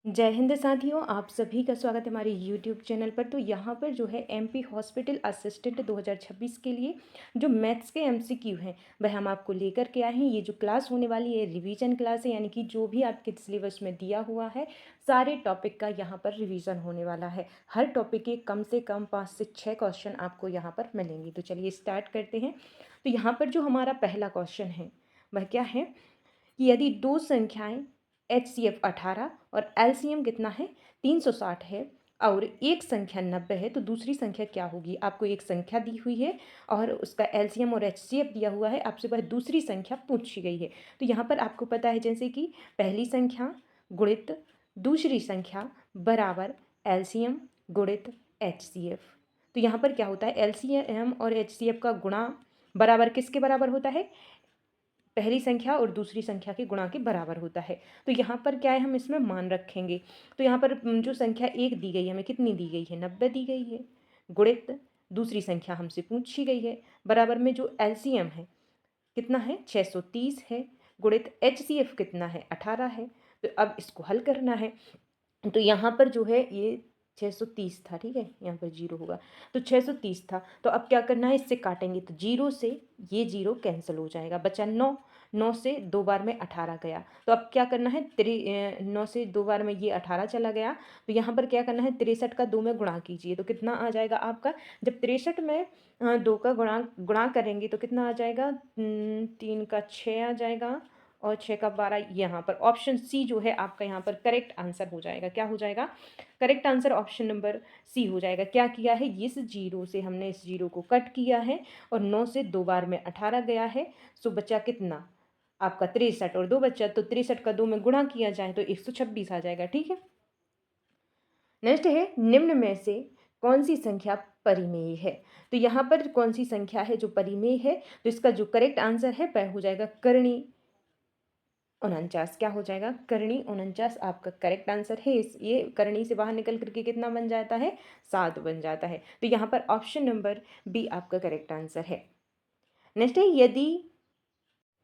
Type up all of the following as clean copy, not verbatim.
जय हिंद साथियों, आप सभी का स्वागत है हमारे यूट्यूब चैनल पर। तो यहाँ पर जो है एमपी हॉस्पिटल असिस्टेंट 2026 के लिए जो मैथ्स के एमसीक्यू हैं वह हम आपको लेकर के आए हैं। ये जो क्लास होने वाली है रिवीजन क्लास है, यानी कि जो भी आपके सिलेबस में दिया हुआ है सारे टॉपिक का यहाँ पर रिवीजन होने वाला है। हर टॉपिक के कम से कम 5 से 6 क्वेश्चन आपको यहाँ पर मिलेंगे। तो चलिए स्टार्ट करते हैं। तो यहाँ पर जो हमारा पहला क्वेश्चन है वह क्या है कि यदि दो संख्याएं HCF 18 और LCM कितना है 360 है और एक संख्या 90 है, तो दूसरी संख्या क्या होगी। आपको एक संख्या दी हुई है और उसका LCM और HCF दिया हुआ है, आपसे वह दूसरी संख्या पूछी गई है। तो यहाँ पर आपको पता है जैसे कि पहली संख्या गुणित दूसरी संख्या बराबर LCM गुणित HCF। तो यहाँ पर क्या होता है LCM और HCF का गुणा बराबर किसके बराबर होता है, पहली संख्या और दूसरी संख्या के गुणा के बराबर होता है। तो यहाँ पर क्या है, हम इसमें मान रखेंगे। तो यहाँ पर जो संख्या एक दी गई है हमें कितनी दी गई है, 90 दी गई है, गुणित दूसरी संख्या हमसे पूछी गई है बराबर में जो LCM है कितना है 630 है, गुणित HCF कितना है 18 है। तो अब इसको हल करना है। तो यहाँ पर जो है ये 630 था, ठीक है, यहाँ पर जीरो होगा तो 630 था। तो अब क्या करना है, इससे काटेंगे तो जीरो से ये जीरो कैंसिल हो जाएगा, बचा 9। 9 से दो बार में 18 गया। तो अब क्या करना है 9 से दो बार में ये 18 चला गया। तो यहाँ पर क्या करना है 63 का 2 में गुणा कीजिए तो कितना आ जाएगा आपका। जब 63 में 2 का गुणा गुणा करेंगे तो कितना आ जाएगा, 3 का 6 आ जाएगा और 6 का 12। यहाँ पर ऑप्शन सी जो है आपका यहाँ पर करेक्ट आंसर हो जाएगा। क्या हो जाएगा, correct answer option number C हो जाएगा। क्या किया है, इस जीरो से हमने इस जीरो को कट किया है और 9 से दो बार में 18 गया है। सो बचा कितना आपका 63 और 2 बचा, तो 63 का 2 में गुणा किया जाए तो 126 आ जाएगा, ठीक है। नेक्स्ट है निम्न में से कौन सी संख्या परिमेय है। तो यहाँ पर कौन सी संख्या है जो परिमेय है, तो इसका जो करेक्ट आंसर है वह हो जाएगा करणी 49। क्या हो जाएगा, करणी 49 आपका करेक्ट आंसर है। ये करणी से बाहर निकल करके कितना बन जाता है, 7 बन जाता है। तो यहाँ पर ऑप्शन नंबर बी आपका करेक्ट आंसर है। नेक्स्ट है यदि,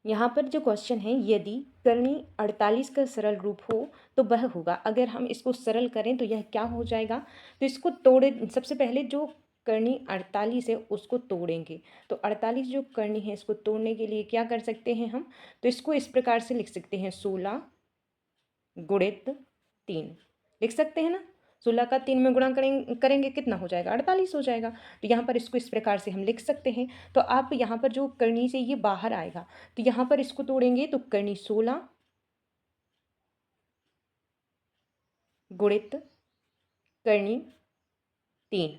यहाँ पर जो क्वेश्चन है यदि करणी 48 का सरल रूप हो तो वह होगा। अगर हम इसको सरल करें तो यह क्या हो जाएगा, तो इसको तोड़े, सबसे पहले जो करनी 48 है उसको तोड़ेंगे। तो 48 जो करनी है इसको तोड़ने के लिए क्या कर सकते हैं हम, तो इसको इस प्रकार से लिख सकते हैं 16 गुणित 3 लिख सकते हैं ना। 16 का 3 में गुणा करेंगे कितना हो जाएगा, 48 हो जाएगा। तो यहाँ पर इसको इस प्रकार से हम लिख सकते हैं। तो आप यहाँ पर जो करनी से ये बाहर आएगा तो यहाँ पर इसको तोड़ेंगे तो करनी 16 गुणित करनी 3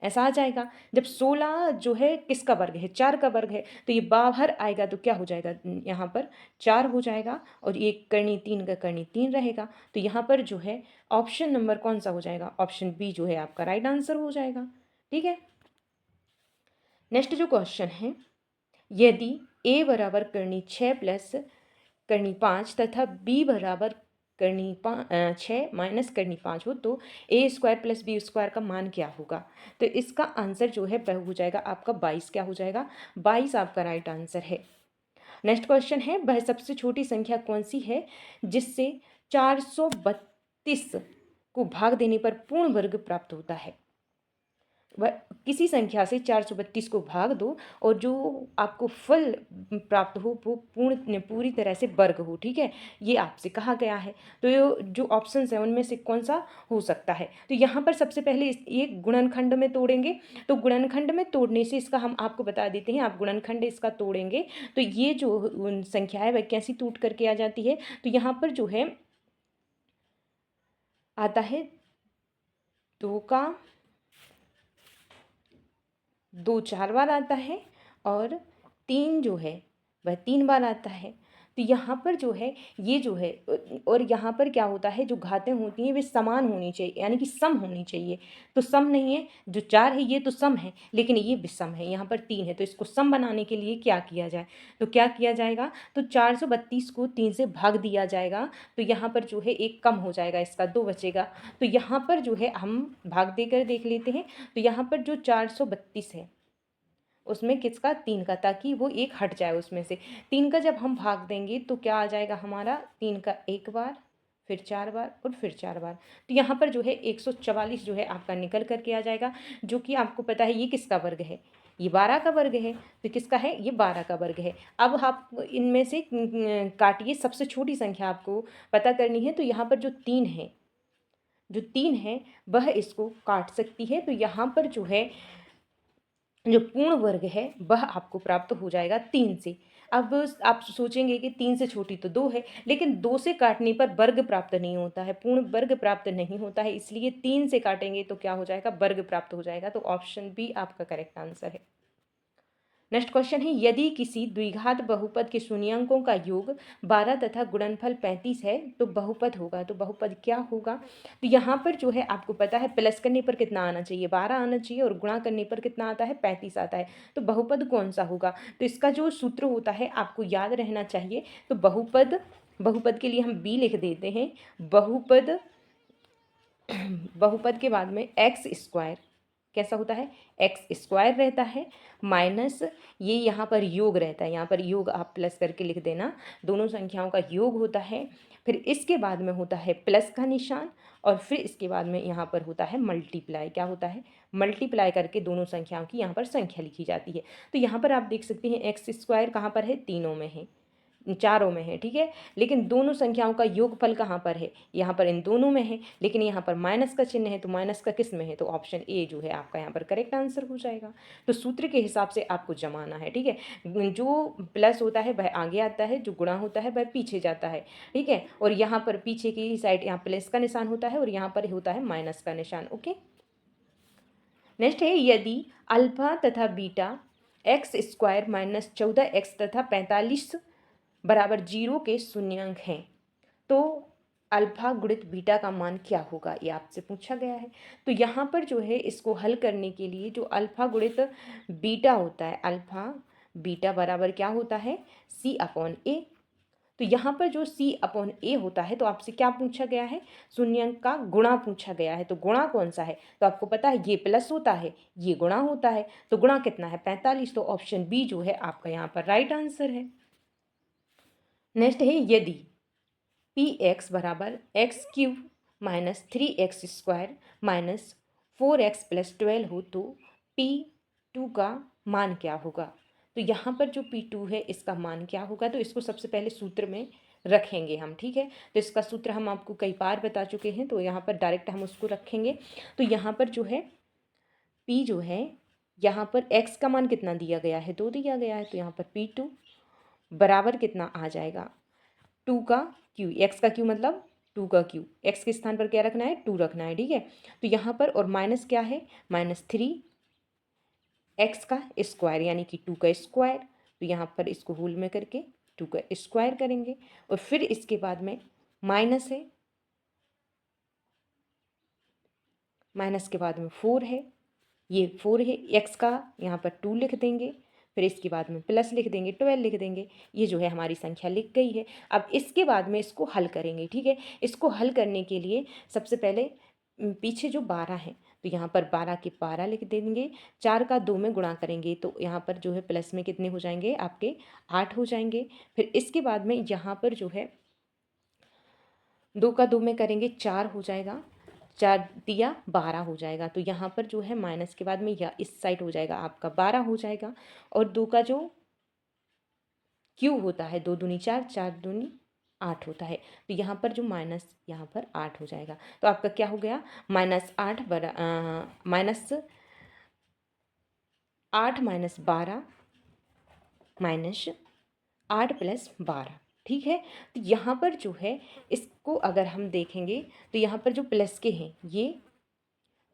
ऐसा आ जाएगा। जब 16 जो है किसका वर्ग है, 4 का वर्ग है, तो ये बाहर आएगा तो क्या हो जाएगा, यहाँ पर 4 हो जाएगा और ये करनी 3 का करनी 3 रहेगा। तो यहाँ पर जो है ऑप्शन नंबर कौन सा हो जाएगा, ऑप्शन बी जो है आपका राइट आंसर हो जाएगा, ठीक है। नेक्स्ट जो क्वेश्चन है, यदि a बराबर करनी 6 प्लस करनी 5 तथा b बराबर करनी 6 माइनस करनी 5 हो तो ए स्क्वायर प्लस बी स्क्वायर का मान क्या होगा। तो इसका आंसर जो है वह हो जाएगा आपका 22। क्या हो जाएगा, 22 आपका राइट आंसर है। नेक्स्ट क्वेश्चन है, वह सबसे छोटी संख्या कौन सी है जिससे 432 को भाग देने पर पूर्ण वर्ग प्राप्त होता है। वह किसी संख्या से 432 को भाग दो और जो आपको फल प्राप्त हो वो पूरी तरह से वर्ग हो, ठीक है, ये आपसे कहा गया है। तो ये जो ऑप्शंस हैं उनमें से कौन सा हो सकता है। तो यहाँ पर सबसे पहले ये गुणनखंड में तोड़ेंगे। तो गुणनखंड में तोड़ने से इसका हम आपको बता देते हैं, आप गुणनखंड इसका तोड़ेंगे तो ये जो संख्या है वह कैसी टूट करके आ जाती है। तो यहाँ पर जो है आता है 2 का 2 4 बार आता है और 3 जो है वह 3 बार आता है। तो यहाँ पर जो है ये जो है, और यहाँ पर क्या होता है जो घातें होती हैं वे समान होनी चाहिए, यानी कि सम होनी चाहिए। तो सम नहीं है, जो 4 है ये तो सम है लेकिन ये विषम है, यहाँ पर 3 है। तो इसको सम बनाने के लिए क्या किया जाए, तो क्या किया जाएगा, तो 432 को 3 से भाग दिया जाएगा। तो यहाँ पर जो है एक कम हो जाएगा, इसका 2 बचेगा। तो यहाँ पर जो है हम भाग देकर देख लेते हैं। तो यहाँ पर जो 432 है उसमें किसका, 3 का, ताकि वो एक हट जाए उसमें से। 3 का जब हम भाग देंगे तो क्या आ जाएगा हमारा, 3 का एक बार फिर 4 बार और फिर 4 बार। तो यहाँ पर जो है 144 जो है आपका निकल कर के आ जाएगा, जो कि आपको पता है ये किसका वर्ग है, ये 12 का वर्ग है। तो किसका है, ये 12 का वर्ग है। अब आप इनमें से काटिए, सबसे छोटी संख्या आपको पता करनी है। तो यहाँ पर जो 3 है, जो 3 है वह इसको काट सकती है। तो यहाँ पर जो है जो पूर्ण वर्ग है वह आपको प्राप्त हो जाएगा 3 से। अब आप सोचेंगे कि 3 से छोटी तो 2 है, लेकिन 2 से काटने पर वर्ग प्राप्त नहीं होता है, पूर्ण वर्ग प्राप्त नहीं होता है, इसलिए 3 से काटेंगे तो क्या हो जाएगा, वर्ग प्राप्त हो जाएगा। तो ऑप्शन बी आपका करेक्ट आंसर है। नेक्स्ट क्वेश्चन है, यदि किसी द्विघात बहुपद के शून्यंकों का योग 12 तथा गुणनफल 35 है तो बहुपद होगा। तो बहुपद क्या होगा, तो यहाँ पर जो है आपको पता है प्लस करने पर कितना आना चाहिए, 12 आना चाहिए, और गुणा करने पर कितना आता है, 35 आता है। तो बहुपद कौन सा होगा, तो इसका जो सूत्र होता है आपको याद रहना चाहिए। तो बहुपद, बहुपद के लिए हम बी लिख देते हैं। बहुपद, बहुपद के बाद में एक्स स्क्वायर कैसा होता है, एक्स स्क्वायर रहता है, माइनस ये यहाँ पर योग रहता है, यहाँ पर योग आप प्लस करके लिख देना, दोनों संख्याओं का योग होता है। फिर इसके बाद में होता है प्लस का निशान, और फिर इसके बाद में यहाँ पर होता है मल्टीप्लाई। क्या होता है, मल्टीप्लाई करके दोनों संख्याओं की यहाँ पर संख्या लिखी जाती है। तो यहाँ पर आप देख सकते हैं एक्स स्क्वायर कहाँ पर है, तीनों में है, चारों में है, ठीक है। लेकिन दोनों संख्याओं का योगफल कहाँ पर है, यहाँ पर इन दोनों में है, लेकिन यहाँ पर माइनस का चिन्ह है, तो माइनस का किस में है, तो ऑप्शन ए जो है आपका यहाँ पर करेक्ट आंसर हो जाएगा। तो सूत्र के हिसाब से आपको जमाना है, ठीक है। जो प्लस होता है वह आगे आता है, जो गुणा होता है वह पीछे जाता है, ठीक है। और यहाँ पर पीछे की साइड यहाँ प्लस का निशान होता है और यहाँ पर होता है माइनस का निशान। ओके, नेक्स्ट है, यदि अल्फा तथा beta x square minus 14x तथा 45 बराबर 0 के शून्यंक हैं तो अल्फा गुणित बीटा का मान क्या होगा, ये आपसे पूछा गया है। तो यहाँ पर जो है इसको हल करने के लिए जो अल्फा गुणित बीटा होता है, अल्फा बीटा बराबर क्या होता है, सी अपॉन ए। तो यहाँ पर जो सी अपॉन ए होता है, तो आपसे क्या पूछा गया है, शून्यंक का गुणा पूछा गया है। तो गुणा कौन सा है, तो आपको पता है ये प्लस होता है, ये गुणा होता है, तो गुणा कितना है, 45। तो ऑप्शन बी जो है आपका यहाँ पर राइट आंसर है। नेक्स्ट है, यदि पी एक्स बराबर x cube minus 3x square minus 4x plus 12 हो तो P2 का मान क्या होगा। तो यहाँ पर जो P2 है इसका मान क्या होगा, तो इसको सबसे पहले सूत्र में रखेंगे हम, ठीक है। तो इसका सूत्र हम आपको कई बार बता चुके हैं, तो यहाँ पर डायरेक्ट हम उसको रखेंगे। तो यहाँ पर जो है P जो है, यहाँ पर x का मान कितना दिया गया है, 2 दिया गया है, तो यहाँ पर P2 बराबर कितना आ जाएगा, 2 का क्यू, एक्स का क्यू मतलब 2 का क्यू, एक्स के स्थान पर क्या रखना है, 2 रखना है, ठीक है। तो यहाँ पर और माइनस क्या है, -3 एक्स का स्क्वायर यानी कि 2 का स्क्वायर। तो यहाँ पर इसको होल में करके 2 का स्क्वायर करेंगे, और फिर इसके बाद में माइनस है, माइनस के बाद में 4 है, ये 4 है, एक्स का यहाँ पर 2 लिख देंगे, फिर इसके बाद में प्लस लिख देंगे, 12 लिख देंगे, ये जो है हमारी संख्या लिख गई है। अब इसके बाद में इसको हल करेंगे, ठीक है। इसको हल करने के लिए सबसे पहले पीछे जो 12 है, तो यहाँ पर 12 के 12 लिख देंगे, 4 का 2 में गुणा करेंगे, तो यहाँ पर जो है प्लस में कितने हो जाएंगे आपके, 8 हो जाएंगे। फिर इसके बाद में यहाँ पर जो है 2 का 2 में करेंगे, 4 हो जाएगा, 4 दिया 12 हो जाएगा। तो यहाँ पर जो है माइनस के बाद में या इस साइड हो जाएगा आपका 12 हो जाएगा, और 2 का जो क्यू होता है, 2 दूनी 4, 4 दूनी 8 होता है। तो यहाँ पर जो माइनस यहाँ पर 8 हो जाएगा। तो आपका क्या हो गया, -8 -8 -12 -8 + 12, ठीक है। तो यहाँ पर जो है इसको अगर हम देखेंगे तो यहाँ पर जो प्लस के हैं ये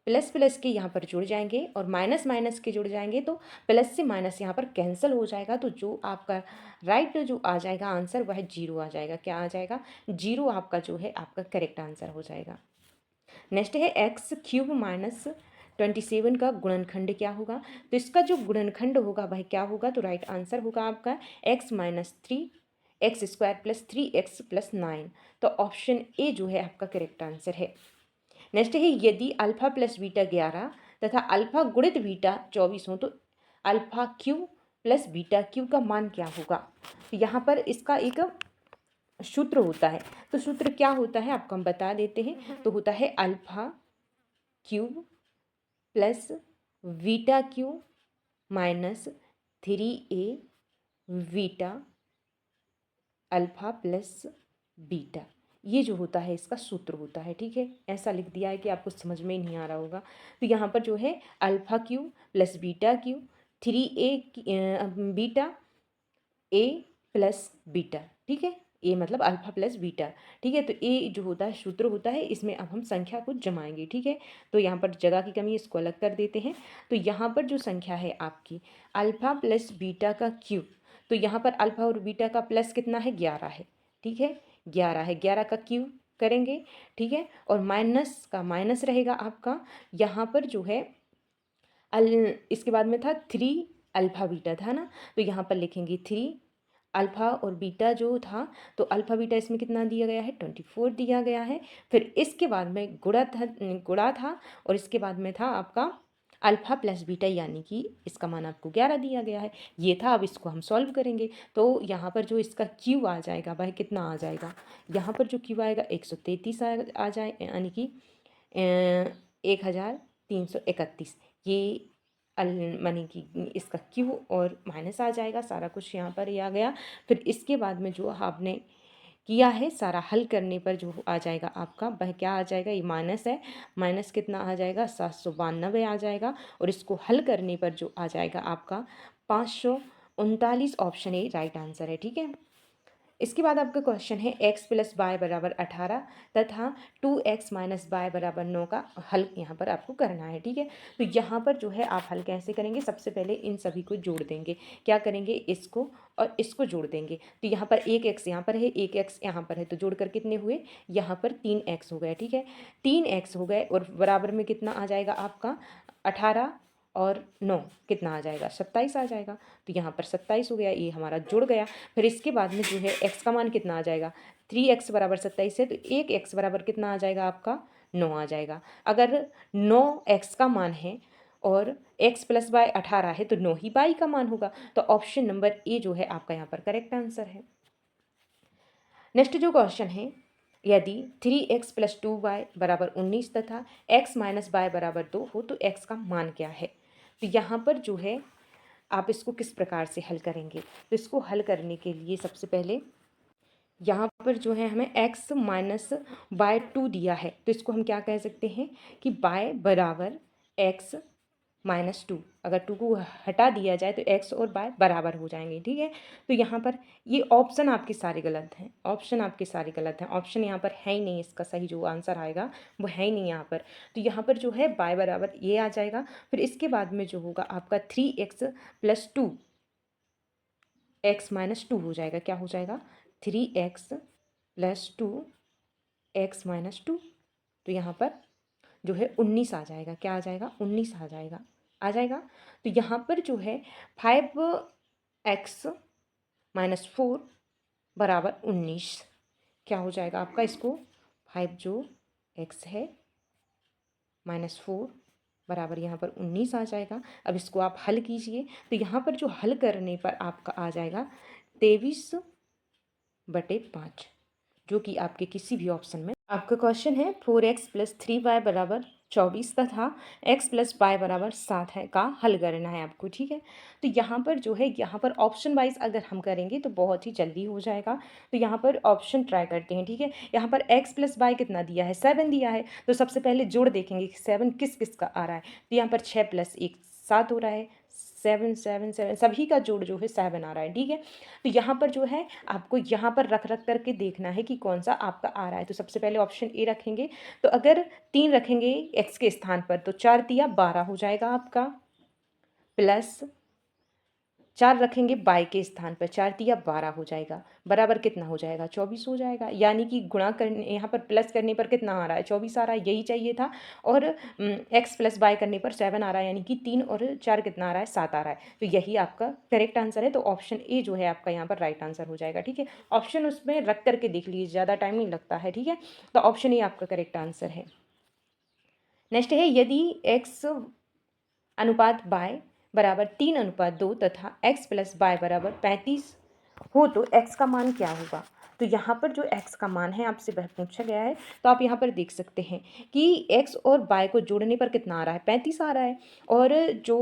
प्लस प्लस के यहाँ पर जुड़ जाएंगे, और माइनस माइनस के जुड़ जाएंगे, तो प्लस से माइनस यहाँ पर कैंसिल हो जाएगा। तो जो आपका राइट जो आ जाएगा आंसर वह 0 आ जाएगा। क्या आ जाएगा, 0 आपका जो है आपका करेक्ट आंसर हो जाएगा। नेक्स्ट है x³ - 27 का गुणनखंड क्या होगा। तो इसका जो गुणनखंड होगा वह क्या होगा, तो राइट आंसर होगा आपका x - 3x² + 3x + 9। तो ऑप्शन ए जो है आपका करेक्ट आंसर है। नेक्स्ट है, यदि अल्फा प्लस बीटा 11 तथा अल्फा गुणित बीटा 24 हो तो alpha Q plus beta Q का मान क्या होगा। तो यहाँ पर इसका एक सूत्र होता है। तो सूत्र क्या होता है आपको हम बता देते हैं। तो होता है alpha cube plus beta cube minus 3a beta alpha plus beta, ये जो होता है इसका सूत्र होता है। ठीक है, ऐसा लिख दिया है कि आपको समझ में ही नहीं आ रहा होगा। तो यहाँ पर जो है alpha cube plus beta cube 3a beta A plus beta. ठीक है, ए मतलब अल्फ़ा प्लस बीटा। ठीक है, तो ए जो होता है सूत्र होता है, इसमें अब हम संख्या को जमाएंगे। ठीक है, तो यहाँ पर जगह की कमी, इसको अलग कर देते हैं। तो यहाँ पर जो संख्या है आपकी अल्फ़ा प्लस बीटा का क्यूब, तो यहाँ पर अल्फ़ा और बीटा का प्लस कितना है 11 है। ठीक है, 11 है, 11 का क्यूब करेंगे। ठीक है, और माइनस का माइनस रहेगा आपका यहाँ पर जो है इसके बाद में था 3 अल्फ़ा बीटा था ना, तो यहाँ पर लिखेंगे 3 अल्फ़ा और बीटा जो था, तो अल्फ़ा बीटा इसमें कितना दिया गया है 24 दिया गया है। फिर इसके बाद में गुणा था और इसके बाद में था आपका अल्फ़ा प्लस बीटा, यानी कि इसका मान आपको 11 दिया गया है। ये था, अब इसको हम सॉल्व करेंगे। तो यहाँ पर जो इसका क्यू आ जाएगा वह कितना आ जाएगा, यहाँ पर जो क्यू आएगा 133 आ जाए, यानी कि 1331। ये मानी कि इसका क्यू और माइनस आ जाएगा, सारा कुछ यहाँ पर ही आ गया। फिर इसके बाद में जो आपने किया है सारा हल करने पर जो आ जाएगा आपका वह क्या आ जाएगा, ये माइनस है, माइनस कितना आ जाएगा 792 आ जाएगा। और इसको हल करने पर जो आ जाएगा आपका 539। ऑप्शन ए राइट आंसर है। ठीक है, इसके बाद आपका क्वेश्चन है x प्लस वाई बराबर 18 तथा 2x माइनस वाई बराबर 9 का हल यहाँ पर आपको करना है। ठीक है, तो यहाँ पर जो है आप हल कैसे करेंगे, सबसे पहले इन सभी को जोड़ देंगे। क्या करेंगे, इसको और इसको जोड़ देंगे। तो यहाँ पर एक x यहाँ पर है, एक x यहाँ पर है, तो जोड़कर कितने हुए, यहाँ पर 3x हो गए। ठीक है, 3x हो गए और बराबर में कितना आ जाएगा आपका 18 और 9 कितना आ जाएगा 27 आ जाएगा। तो यहाँ पर 27 हो गया, ये हमारा जुड़ गया। फिर इसके बाद में जो है x का मान कितना आ जाएगा, 3x बराबर 27 है, तो एक x बराबर कितना आ जाएगा आपका 9 आ जाएगा। अगर 9x का मान है और x प्लस वाई 18 है, तो 9 ही y का मान होगा। तो ऑप्शन नंबर ए जो है आपका यहाँ पर करेक्ट आंसर है। नेक्स्ट जो क्वेश्चन है, यदि 3x प्लस 2y बराबर 19 तथा x माइनस वाई बराबर 2 हो तो x का मान क्या है। तो यहाँ पर जो है आप इसको किस प्रकार से हल करेंगे, तो इसको हल करने के लिए सबसे पहले यहाँ पर जो है हमें x माइनस बाय 2 दिया है, तो इसको हम क्या कह सकते हैं कि y बराबर x माइनस 2, अगर 2 को हटा दिया जाए तो x और y बराबर हो जाएंगे। ठीक है, तो यहाँ पर ये ऑप्शन आपके सारे गलत हैं, ऑप्शन आपके सारे गलत हैं, ऑप्शन यहाँ पर है ही नहीं, इसका सही जो आंसर आएगा वो है ही नहीं यहाँ पर। तो यहाँ पर जो है y बराबर ये आ जाएगा। फिर इसके बाद में जो होगा आपका 3x प्लस 2 x माइनस 2 हो जाएगा, क्या हो जाएगा 3x प्लस 2 x माइनस 2, तो यहाँ पर जो है 19 आ जाएगा, क्या आ जाएगा 19 आ जाएगा, आ जाएगा। तो यहाँ पर जो है 5x माइनस 4 बराबर 19, क्या हो जाएगा आपका, इसको 5 जो x है माइनस 4 बराबर यहाँ पर 19 आ जाएगा। अब इसको आप हल कीजिए, तो यहाँ पर जो हल करने पर आपका आ जाएगा 23/5, जो कि आपके किसी भी ऑप्शन में। आपका क्वेश्चन है 4x प्लस 3y बराबर 24 तथा x प्लस वाई बराबर 7 है का हल करना है आपको। ठीक है, तो यहाँ पर जो है यहाँ पर ऑप्शन वाइज अगर हम करेंगे तो बहुत ही जल्दी हो जाएगा। तो यहाँ पर ऑप्शन ट्राई करते हैं। ठीक है, यहाँ पर x प्लस वाई कितना दिया है 7 दिया है, तो सबसे पहले जोड़ देखेंगे कि 7 किस किस का आ रहा है। तो यहाँ पर 6 प्लस 1 7 हो रहा है, 7 7 7 सभी का जोड़ जो है 7 आ रहा है। ठीक है, तो यहाँ पर जो है आपको यहाँ पर रख रख करके देखना है कि कौन सा आपका आ रहा है। तो सबसे पहले ऑप्शन ए रखेंगे, तो अगर 3 रखेंगे x के स्थान पर तो 4 तिया 12 हो जाएगा आपका, प्लस 4 रखेंगे y के स्थान पर, 4 तिया 12 हो जाएगा, बराबर कितना हो जाएगा 24 हो जाएगा। यानी कि गुणा करने यहाँ पर प्लस करने पर कितना आ रहा है 24 आ रहा है, यही चाहिए था। और x प्लस वाई करने पर 7 आ रहा है, यानी कि 3 और 4 कितना आ रहा है 7 आ रहा है। तो यही आपका करेक्ट आंसर है। तो ऑप्शन ए जो है आपका यहाँ पर राइट आंसर हो जाएगा। ठीक है, ऑप्शन उसमें रख करके देख लीजिए, ज़्यादा टाइम नहीं लगता है। ठीक है, तो ऑप्शन ए आपका करेक्ट आंसर है। नेक्स्ट है, यदि x अनुपात y बराबर 3:2 तथा x प्लस वाई बराबर 35 हो तो x का मान क्या होगा। तो यहाँ पर जो x का मान है आपसे वह पूछा गया है। तो आप यहाँ पर देख सकते हैं कि x और y को जोड़ने पर कितना आ रहा है, 35 आ रहा है। और जो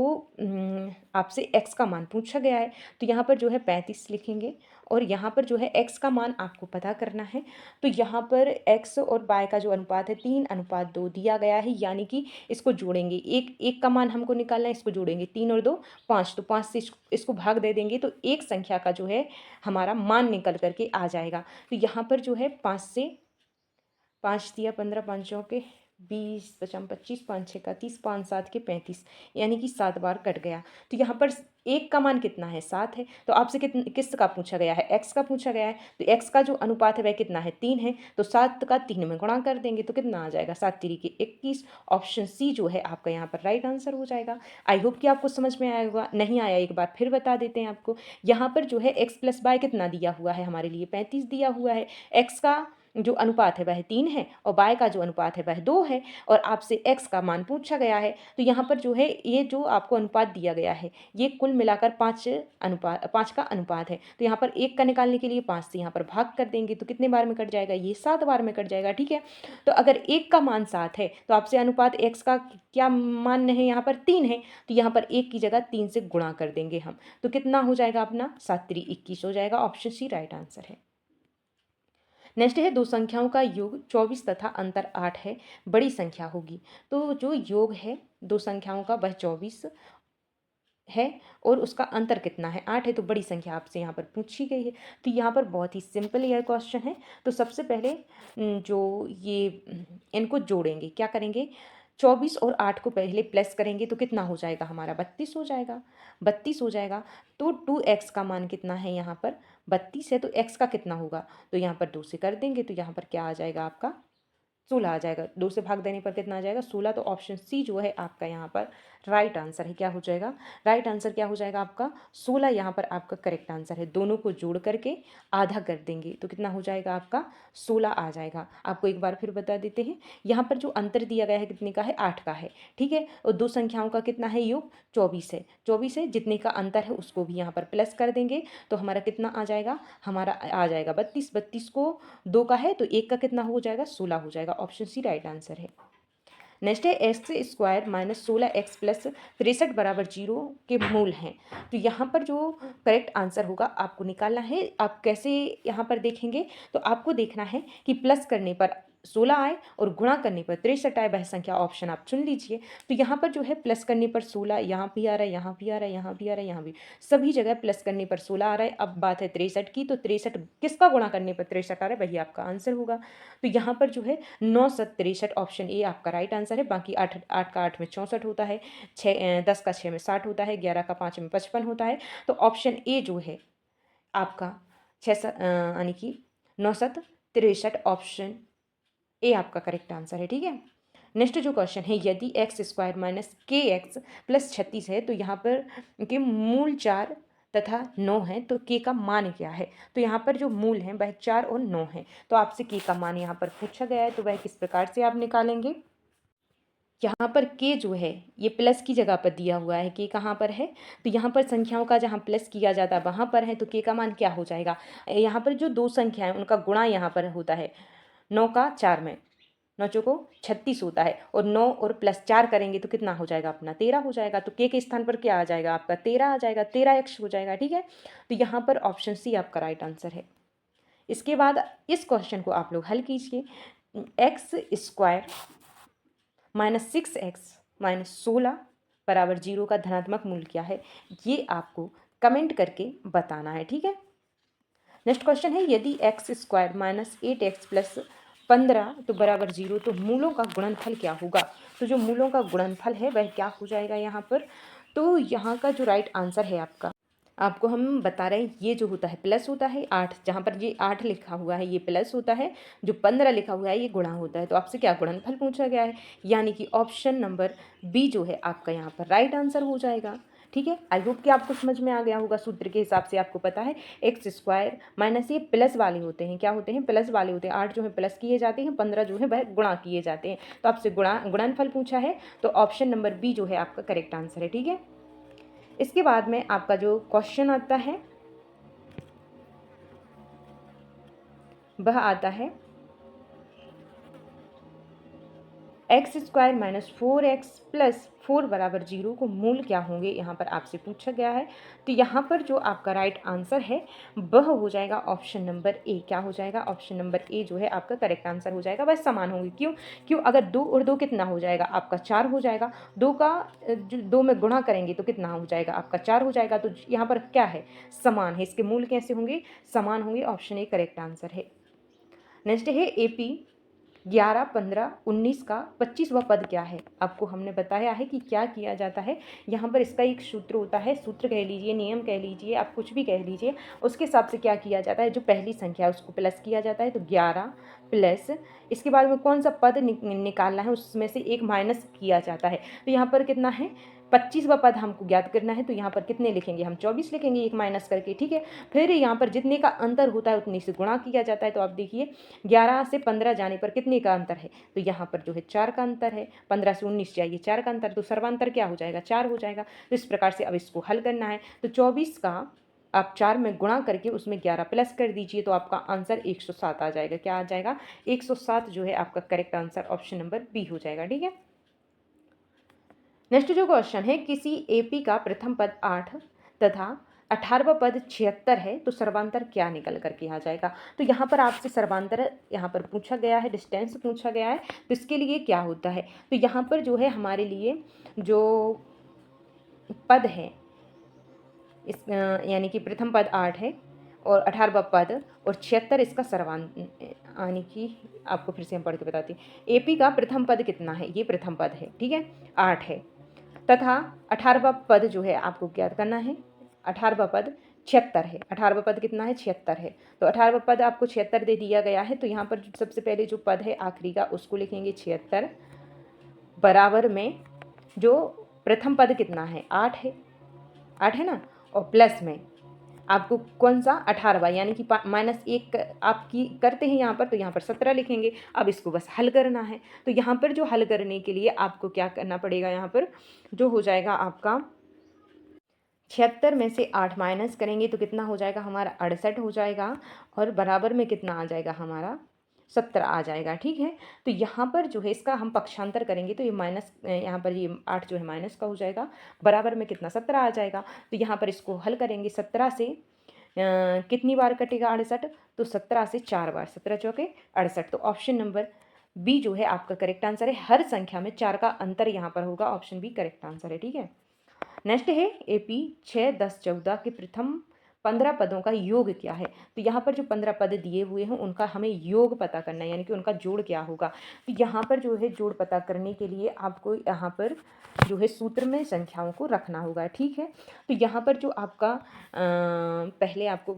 आपसे x का मान पूछा गया है तो यहाँ पर जो है 35 लिखेंगे, और यहाँ पर जो है x का मान आपको पता करना है। तो यहाँ पर x और y का जो अनुपात है 3:2 दिया गया है, यानी कि इसको जोड़ेंगे, एक का मान हमको निकालना है, इसको जोड़ेंगे 3 और 2 5, तो 5 से इसको भाग दे देंगे तो एक संख्या का जो है हमारा मान निकल करके आ जाएगा। तो यहाँ पर जो है 5 से 5 दिया 15, 5 के 20, 55, 25, 5 6 का 30, 5 7 के 35, यानी कि 7 बार कट गया। तो यहाँ पर एक का मान कितना है, 7 है। तो आपसे किस का पूछा गया है, x का पूछा गया है। तो x का जो अनुपात है वह कितना है, 3 है। तो 7 का 3 में गुणा कर देंगे तो कितना आ जाएगा, 7 3 के 21। ऑप्शन सी जो है आपका यहाँ पर राइट आंसर हो जाएगा। आई होप कि आपको समझ में आएगा। नहीं आया एक बार फिर बता देते हैं आपको। यहाँ पर जो है x + y कितना दिया हुआ है हमारे लिए, 35 दिया हुआ है। x का जो अनुपात है वह 3 है और y का जो अनुपात है वह 2 है, और आपसे x का मान पूछा गया है। तो यहाँ पर जो है ये जो आपको अनुपात दिया गया है ये कुल मिलाकर 5 का अनुपात है। तो यहाँ पर 1 का निकालने के लिए 5 से यहाँ पर भाग कर देंगे तो कितने बार में कट जाएगा, ये 7 बार में कट जाएगा। ठीक है, तो अगर 1 का मान 7 है तो आपसे अनुपात x का क्या मान है, यहाँ पर 3 है। तो यहाँ पर 1 की जगह 3 से गुणा कर देंगे हम, तो कितना हो जाएगा अपना, 7 3 21 हो जाएगा। ऑप्शन सी राइट आंसर है। नेक्स्ट है, दो संख्याओं का योग 24 तथा अंतर 8 है, बड़ी संख्या होगी। तो जो योग है दो संख्याओं का वह 24 है और उसका अंतर कितना है, 8 है। तो बड़ी संख्या आपसे यहाँ पर पूछी गई है। तो यहाँ पर बहुत ही सिंपल यह क्वेश्चन है। तो सबसे पहले जो ये इनको जोड़ेंगे, क्या करेंगे, 24 और 8 को पहले प्लस करेंगे तो कितना हो जाएगा हमारा, 32 हो जाएगा, 32 हो जाएगा। तो 2x का मान कितना है, यहाँ पर 32 है। तो x का कितना होगा, तो यहाँ पर 2 से कर देंगे तो यहाँ पर क्या आ जाएगा आपका, 16 आ जाएगा। 2 से भाग देने पर कितना आ जाएगा, 16। तो ऑप्शन सी जो है आपका यहाँ पर राइट आंसर है। क्या हो जाएगा, राइट आंसर क्या हो जाएगा आपका, 16 यहाँ पर आपका करेक्ट आंसर है। दोनों को जोड़ करके आधा कर देंगे तो कितना हो जाएगा आपका, 16 आ जाएगा। आपको एक बार फिर बता देते हैं, यहाँ पर जो अंतर दिया गया है कितने का है, 8 का है। ठीक है, और दो संख्याओं का कितना है योग, 24 है। 24 है, जितने का अंतर है उसको भी यहाँ पर प्लस कर देंगे तो हमारा कितना आ जाएगा, हमारा आ जाएगा 32। 32 को 2 का है तो 1 का कितना हो जाएगा, 16 हो जाएगा। ऑप्शन सी राइट आंसर है। नेक्स्ट है, x² - 16x + 63 बराबर 0 के मूल हैं। तो यहाँ पर जो करेक्ट आंसर होगा आपको निकालना है। आप कैसे यहाँ पर देखेंगे, तो आपको देखना है कि प्लस करने पर 16 आए और गुणा करने पर 63 आए, वह संख्या ऑप्शन आप चुन लीजिए। तो यहाँ पर जो है प्लस करने पर 16 यहाँ भी आ रहा है, यहाँ भी आ रहा है, यहाँ भी आ रहा है, यहाँ भी, सभी जगह प्लस करने पर 16 आ रहा है। अब बात है 63 की, तो 63 किसका गुणा करने पर 63 आ रहा है, वही आपका आंसर होगा। तो यहाँ पर जो है 9 7 63, ऑप्शन ए आपका राइट आंसर है। बाकी 8 8 का 8 में 64 होता है, 10 का 6 में 60 होता है, 11 का 5 में 55 होता है। तो ऑप्शन ए जो है आपका 6 यानी कि 9 7 63, ऑप्शन ए आपका करेक्ट आंसर है। ठीक है, नेक्स्ट जो क्वेश्चन है, यदि x² - kx + 36 है तो यहाँ पर के मूल 4 तथा 9 है, तो k का मान क्या है। तो यहाँ पर जो मूल हैं वह 4 और 9 है। तो आपसे k का मान यहाँ पर पूछा गया है, तो वह किस प्रकार से आप निकालेंगे। यहाँ पर k जो है ये प्लस की जगह पर दिया हुआ है, k कहाँ पर है, तो यहाँ पर संख्याओं का जहाँ प्लस किया जाता है वहाँ पर है, तो k का मान क्या हो जाएगा। यहाँ पर जो दो संख्याएं उनका गुणा यहाँ पर होता है, 9 का 4 में, 9 चौको 36 होता है, और 9 और +4 करेंगे तो कितना हो जाएगा अपना, 13 हो जाएगा। तो k के स्थान पर क्या आ जाएगा आपका, 13 आ जाएगा, 13x हो जाएगा। ठीक है, तो यहाँ पर ऑप्शन सी आपका राइट आंसर है। इसके बाद इस क्वेश्चन को आप लोग हल कीजिए। x² - 6x - 16 बराबर 0 का धनात्मक मूल्य क्या है, ये आपको कमेंट करके बताना है। ठीक है, नेक्स्ट क्वेश्चन है, यदि x² - 8x + 15 तो बराबर 0, तो मूलों का गुणनफल क्या होगा। तो जो मूलों का गुणनफल है वह क्या हो जाएगा यहाँ पर, तो यहाँ का जो राइट आंसर है आपका, आपको हम बता रहे हैं, ये जो होता है प्लस होता है 8, जहाँ पर ये 8 लिखा हुआ है ये प्लस होता है, जो 15 लिखा हुआ है ये गुणा होता है। तो आपसे क्या गुणनफल पूछा गया है, यानी कि ऑप्शन नंबर बी जो है आपका यहाँ पर राइट आंसर हो जाएगा। ठीक है, आई होप कि आपको समझ में आ गया होगा। सूत्र के हिसाब से आपको पता है, x² माइनस ये प्लस वाले होते हैं, क्या होते हैं, प्लस वाले होते हैं। 8 जो है प्लस किए जाते हैं, 15 जो है वह गुणा किए जाते हैं। तो आपसे गुणनफल पूछा है, तो ऑप्शन नंबर बी जो है आपका करेक्ट आंसर है। ठीक है, इसके बाद में आपका जो क्वेश्चन आता है, वह आता है x² - 4x + 4 = 0 को मूल क्या होंगे, यहाँ पर आपसे पूछा गया है। तो यहाँ पर जो आपका राइट आंसर है वह हो जाएगा ऑप्शन नंबर ए। क्या हो जाएगा? ऑप्शन नंबर ए जो है आपका करेक्ट आंसर हो जाएगा। वह समान होंगे। क्यों? क्यों? अगर 2 और 2 कितना हो जाएगा आपका 4 हो जाएगा। 2 का जो 2 में गुणा करेंगे तो कितना हो जाएगा आपका 4 हो जाएगा। तो यहाँ पर क्या है? समान है। इसके मूल कैसे होंगे? समान होंगे। ऑप्शन ए करेक्ट आंसर है। नेक्स्ट है एपी 11, 15, 19 का 25वां पद क्या है? आपको हमने बताया है कि क्या किया जाता है। यहाँ पर इसका एक सूत्र होता है, सूत्र कह लीजिए, नियम कह लीजिए, आप कुछ भी कह लीजिए। उसके हिसाब से क्या किया जाता है, जो पहली संख्या है उसको प्लस किया जाता है। तो 11 प्लस इसके बाद में कौन सा पद निकालना है, उसमें से एक माइनस किया जाता है। तो यहाँ पर कितना है? 25वां पद हमको ज्ञात करना है। तो यहाँ पर कितने लिखेंगे? हम 24 लिखेंगे, एक माइनस करके। ठीक है। फिर यहाँ पर जितने का अंतर होता है उतने से गुणा किया जाता है। तो आप देखिए 11 से 15 जाने पर कितने का अंतर है? तो यहाँ पर जो है 4 का अंतर है। 15 से 19 जाइए, 4 का अंतर, तो सर्वांतर क्या हो जाएगा? 4 हो जाएगा। तो इस प्रकार से अब इसको हल करना है। तो 24 का आप 4 में गुणा करके उसमें 11 प्लस कर दीजिए तो आपका आंसर 107 आ जाएगा। क्या आ जाएगा? 107 जो है आपका correct answer option number B हो जाएगा। ठीक है। नेक्स्ट जो क्वेश्चन है, किसी एपी का प्रथम पद 8 तथा 18वां पद 76 है तो सर्वांतर क्या निकल करके आ जाएगा? तो यहाँ पर आपसे सर्वांतर यहाँ पर पूछा गया है, डिस्टेंस पूछा गया है। तो इसके लिए क्या होता है? तो यहाँ पर जो है हमारे लिए जो पद है इस यानी कि प्रथम पद 8 है और 18वां पद और 76 इसका यानी कि आपको फिर से हम पढ़ के बताती हूँ। एपी का प्रथम पद कितना है? ये प्रथम पद है। ठीक है, 8 है तथा 18वां पद जो है आपको ज्ञात करना है। 18वां पद 76 है। 18वां पद कितना है? 76 है। तो 18वां पद आपको 76 दे दिया गया है। तो यहाँ पर सबसे पहले जो पद है आखिरी का उसको लिखेंगे 76 बराबर में जो प्रथम पद कितना है? 8 है। 8 है ना, और प्लस में आपको कौन सा? 18वां यानी कि -1 आपकी करते हैं यहाँ पर। तो यहाँ पर 17 लिखेंगे। अब इसको बस हल करना है। तो यहाँ पर जो हल करने के लिए आपको क्या करना पड़ेगा? यहाँ पर जो हो जाएगा आपका 76 में से 8 माइनस करेंगे तो कितना हो जाएगा हमारा? 68 हो जाएगा। और बराबर में कितना आ जाएगा हमारा? 17 आ जाएगा। ठीक है। तो यहाँ पर जो है इसका हम पक्षांतर करेंगे तो ये माइनस, यहाँ पर ये 8 जो है माइनस का हो जाएगा। बराबर में कितना? 17 आ जाएगा। तो यहाँ पर इसको हल करेंगे। 17 से कितनी बार कटेगा 68? तो 17 से 4 बार, 17 चौके 68। तो ऑप्शन नंबर बी जो है आपका करेक्ट आंसर है। हर संख्या में 4 का अंतर यहाँ पर होगा। ऑप्शन बी करेक्ट आंसर है। ठीक है। नेक्स्ट है एपी 6, 10, 14 के प्रथम 15 पदों का योग क्या है? तो यहाँ पर जो 15 पद दिए हुए हैं उनका हमें योग पता करना है, यानी कि उनका जोड़ क्या होगा। तो यहाँ पर जो है जोड़ पता करने के लिए आपको यहाँ पर जो है सूत्र में संख्याओं को रखना होगा। ठीक है। तो यहाँ पर जो आपका पहले आपको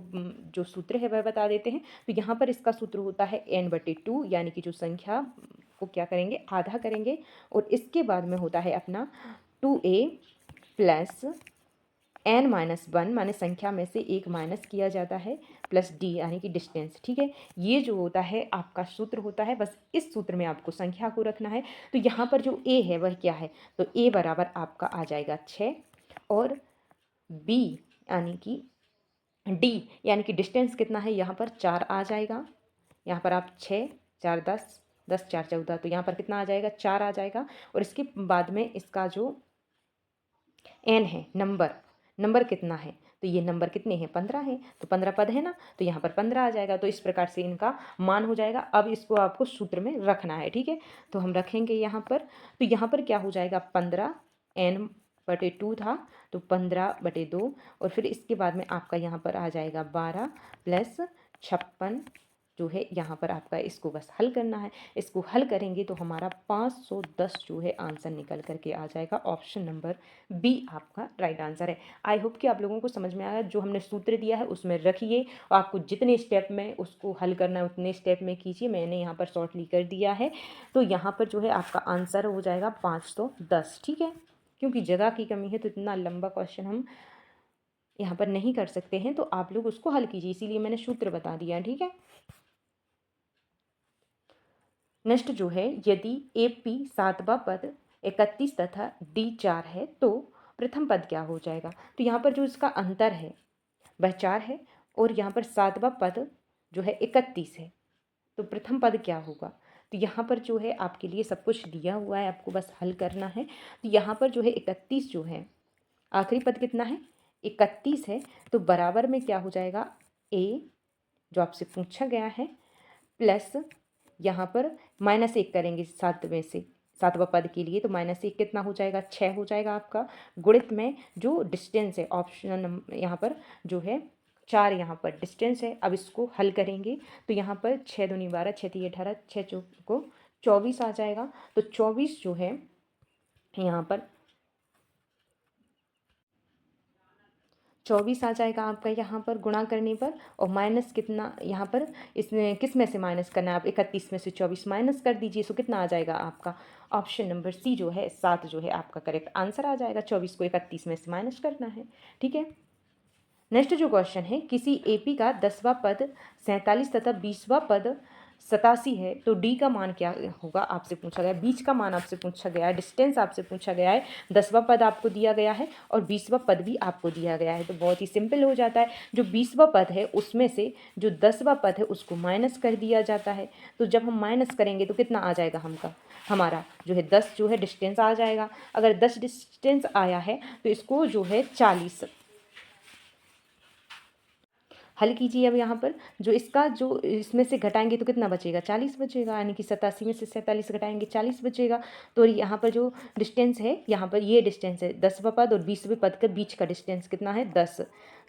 जो सूत्र है वह बता देते हैं। तो यहाँ पर इसका सूत्र होता है n/2, यानी कि जो संख्या को क्या करेंगे? आधा करेंगे। और इसके बाद में होता है अपना 2a प्लस n-1 माने संख्या में से एक माइनस किया जाता है प्लस d यानी कि डिस्टेंस। ठीक है। ये जो होता है आपका सूत्र होता है। बस इस सूत्र में आपको संख्या को रखना है। तो यहाँ पर जो a है वह क्या है? तो a बराबर आपका आ जाएगा 6 और b यानी कि d यानी कि डिस्टेंस कितना है? यहाँ पर 4 आ जाएगा। यहाँ पर आप 6, 4, 10, 10, 4, 14, तो यहाँ पर कितना आ जाएगा? 4 आ जाएगा। और इसके बाद में इसका जो n है, नंबर कितना है? तो ये नंबर कितने हैं? 15 हैं। तो 15 पद है ना, तो यहाँ पर 15 आ जाएगा। तो इस प्रकार से इनका मान हो जाएगा। अब इसको आपको सूत्र में रखना है। ठीक है। तो हम रखेंगे यहाँ पर। तो यहाँ पर क्या हो जाएगा? 15 n/2 था तो 15/2 और फिर इसके बाद में आपका यहाँ पर आ जाएगा 12 प्लस 56 जो है यहाँ पर आपका। इसको बस हल करना है। इसको हल करेंगे तो हमारा 510 जो है आंसर निकल करके आ जाएगा। ऑप्शन नंबर बी आपका राइट आंसर है। आई होप कि आप लोगों को समझ में आया। जो हमने सूत्र दिया है उसमें रखिए और आपको जितने स्टेप में उसको हल करना है उतने स्टेप में कीजिए। मैंने यहाँ पर शॉर्टली कर दिया है। तो यहाँ पर जो है आपका आंसर हो जाएगा 510। ठीक है। क्योंकि जगह की कमी है तो इतना लंबा क्वेश्चन हम यहाँ पर नहीं कर सकते हैं। तो आप लोग उसको हल कीजिए, इसीलिए मैंने सूत्र बता दिया। ठीक है। नेक्स्ट जो है, यदि AP 7वां पद 31 तथा D 4 है तो प्रथम पद क्या हो जाएगा? तो यहाँ पर जो इसका अंतर है वह 4 है और यहाँ पर 7वां पद जो है 31 है। तो प्रथम पद क्या होगा? तो यहाँ पर जो है आपके लिए सब कुछ दिया हुआ है, आपको बस हल करना है। तो यहाँ पर जो है 31 जो है, आखिरी पद कितना है? 31 है। तो बराबर में क्या हो जाएगा? ए जो आपसे पूछा गया है प्लस यहाँ पर -1 करेंगे 7 में से, 7वां पद के लिए। तो -1 कितना हो जाएगा? 6 हो जाएगा आपका। गुणित में जो डिस्टेंस है, ऑप्शन यहाँ पर जो है 4 यहाँ पर डिस्टेंस है। अब इसको हल करेंगे तो यहाँ पर 6 दूनी 12, 6 तिये 18, 6 चौको 24 आ जाएगा। तो 24 जो है यहाँ पर 24 आ जाएगा आपका यहाँ पर गुणा करने पर। और माइनस कितना यहाँ पर, इसमें किस में से माइनस करना है? आप 31 में से 24 माइनस कर दीजिए। सो कितना आ जाएगा आपका? ऑप्शन नंबर सी जो है 7 जो है आपका करेक्ट आंसर आ जाएगा। 24 को 31 में से माइनस करना है। ठीक है। नेक्स्ट जो क्वेश्चन है, किसी एपी का 10वां पद 47 तथा 20वां पद 87 है, तो डी का मान क्या होगा? आपसे पूछा गया। बीच का मान आपसे पूछा गया है, डिस्टेंस आपसे पूछा गया है, 10वां पद आपको दिया गया है और 20वां पद भी आपको दिया गया है। तो बहुत ही सिंपल हो जाता है। जो 20वां पद है उसमें से जो 10वां पद है उसको माइनस कर दिया जाता है। तो जब हम माइनस करेंगे तो कितना आ जाएगा हमारा जो है 10 जो है डिस्टेंस आ जाएगा। अगर 10 डिस्टेंस आया है तो इसको जो है 40 हल कीजिए। अब यहाँ पर जो इसका जो इसमें से घटाएंगे तो कितना बचेगा? 40 बचेगा। यानी कि 87 में से 47 घटाएंगे 40 बचेगा। तो यहाँ पर जो डिस्टेंस है, यहाँ पर ये डिस्टेंस है 10वां पद और 20वें पद के बीच का डिस्टेंस कितना है? 10।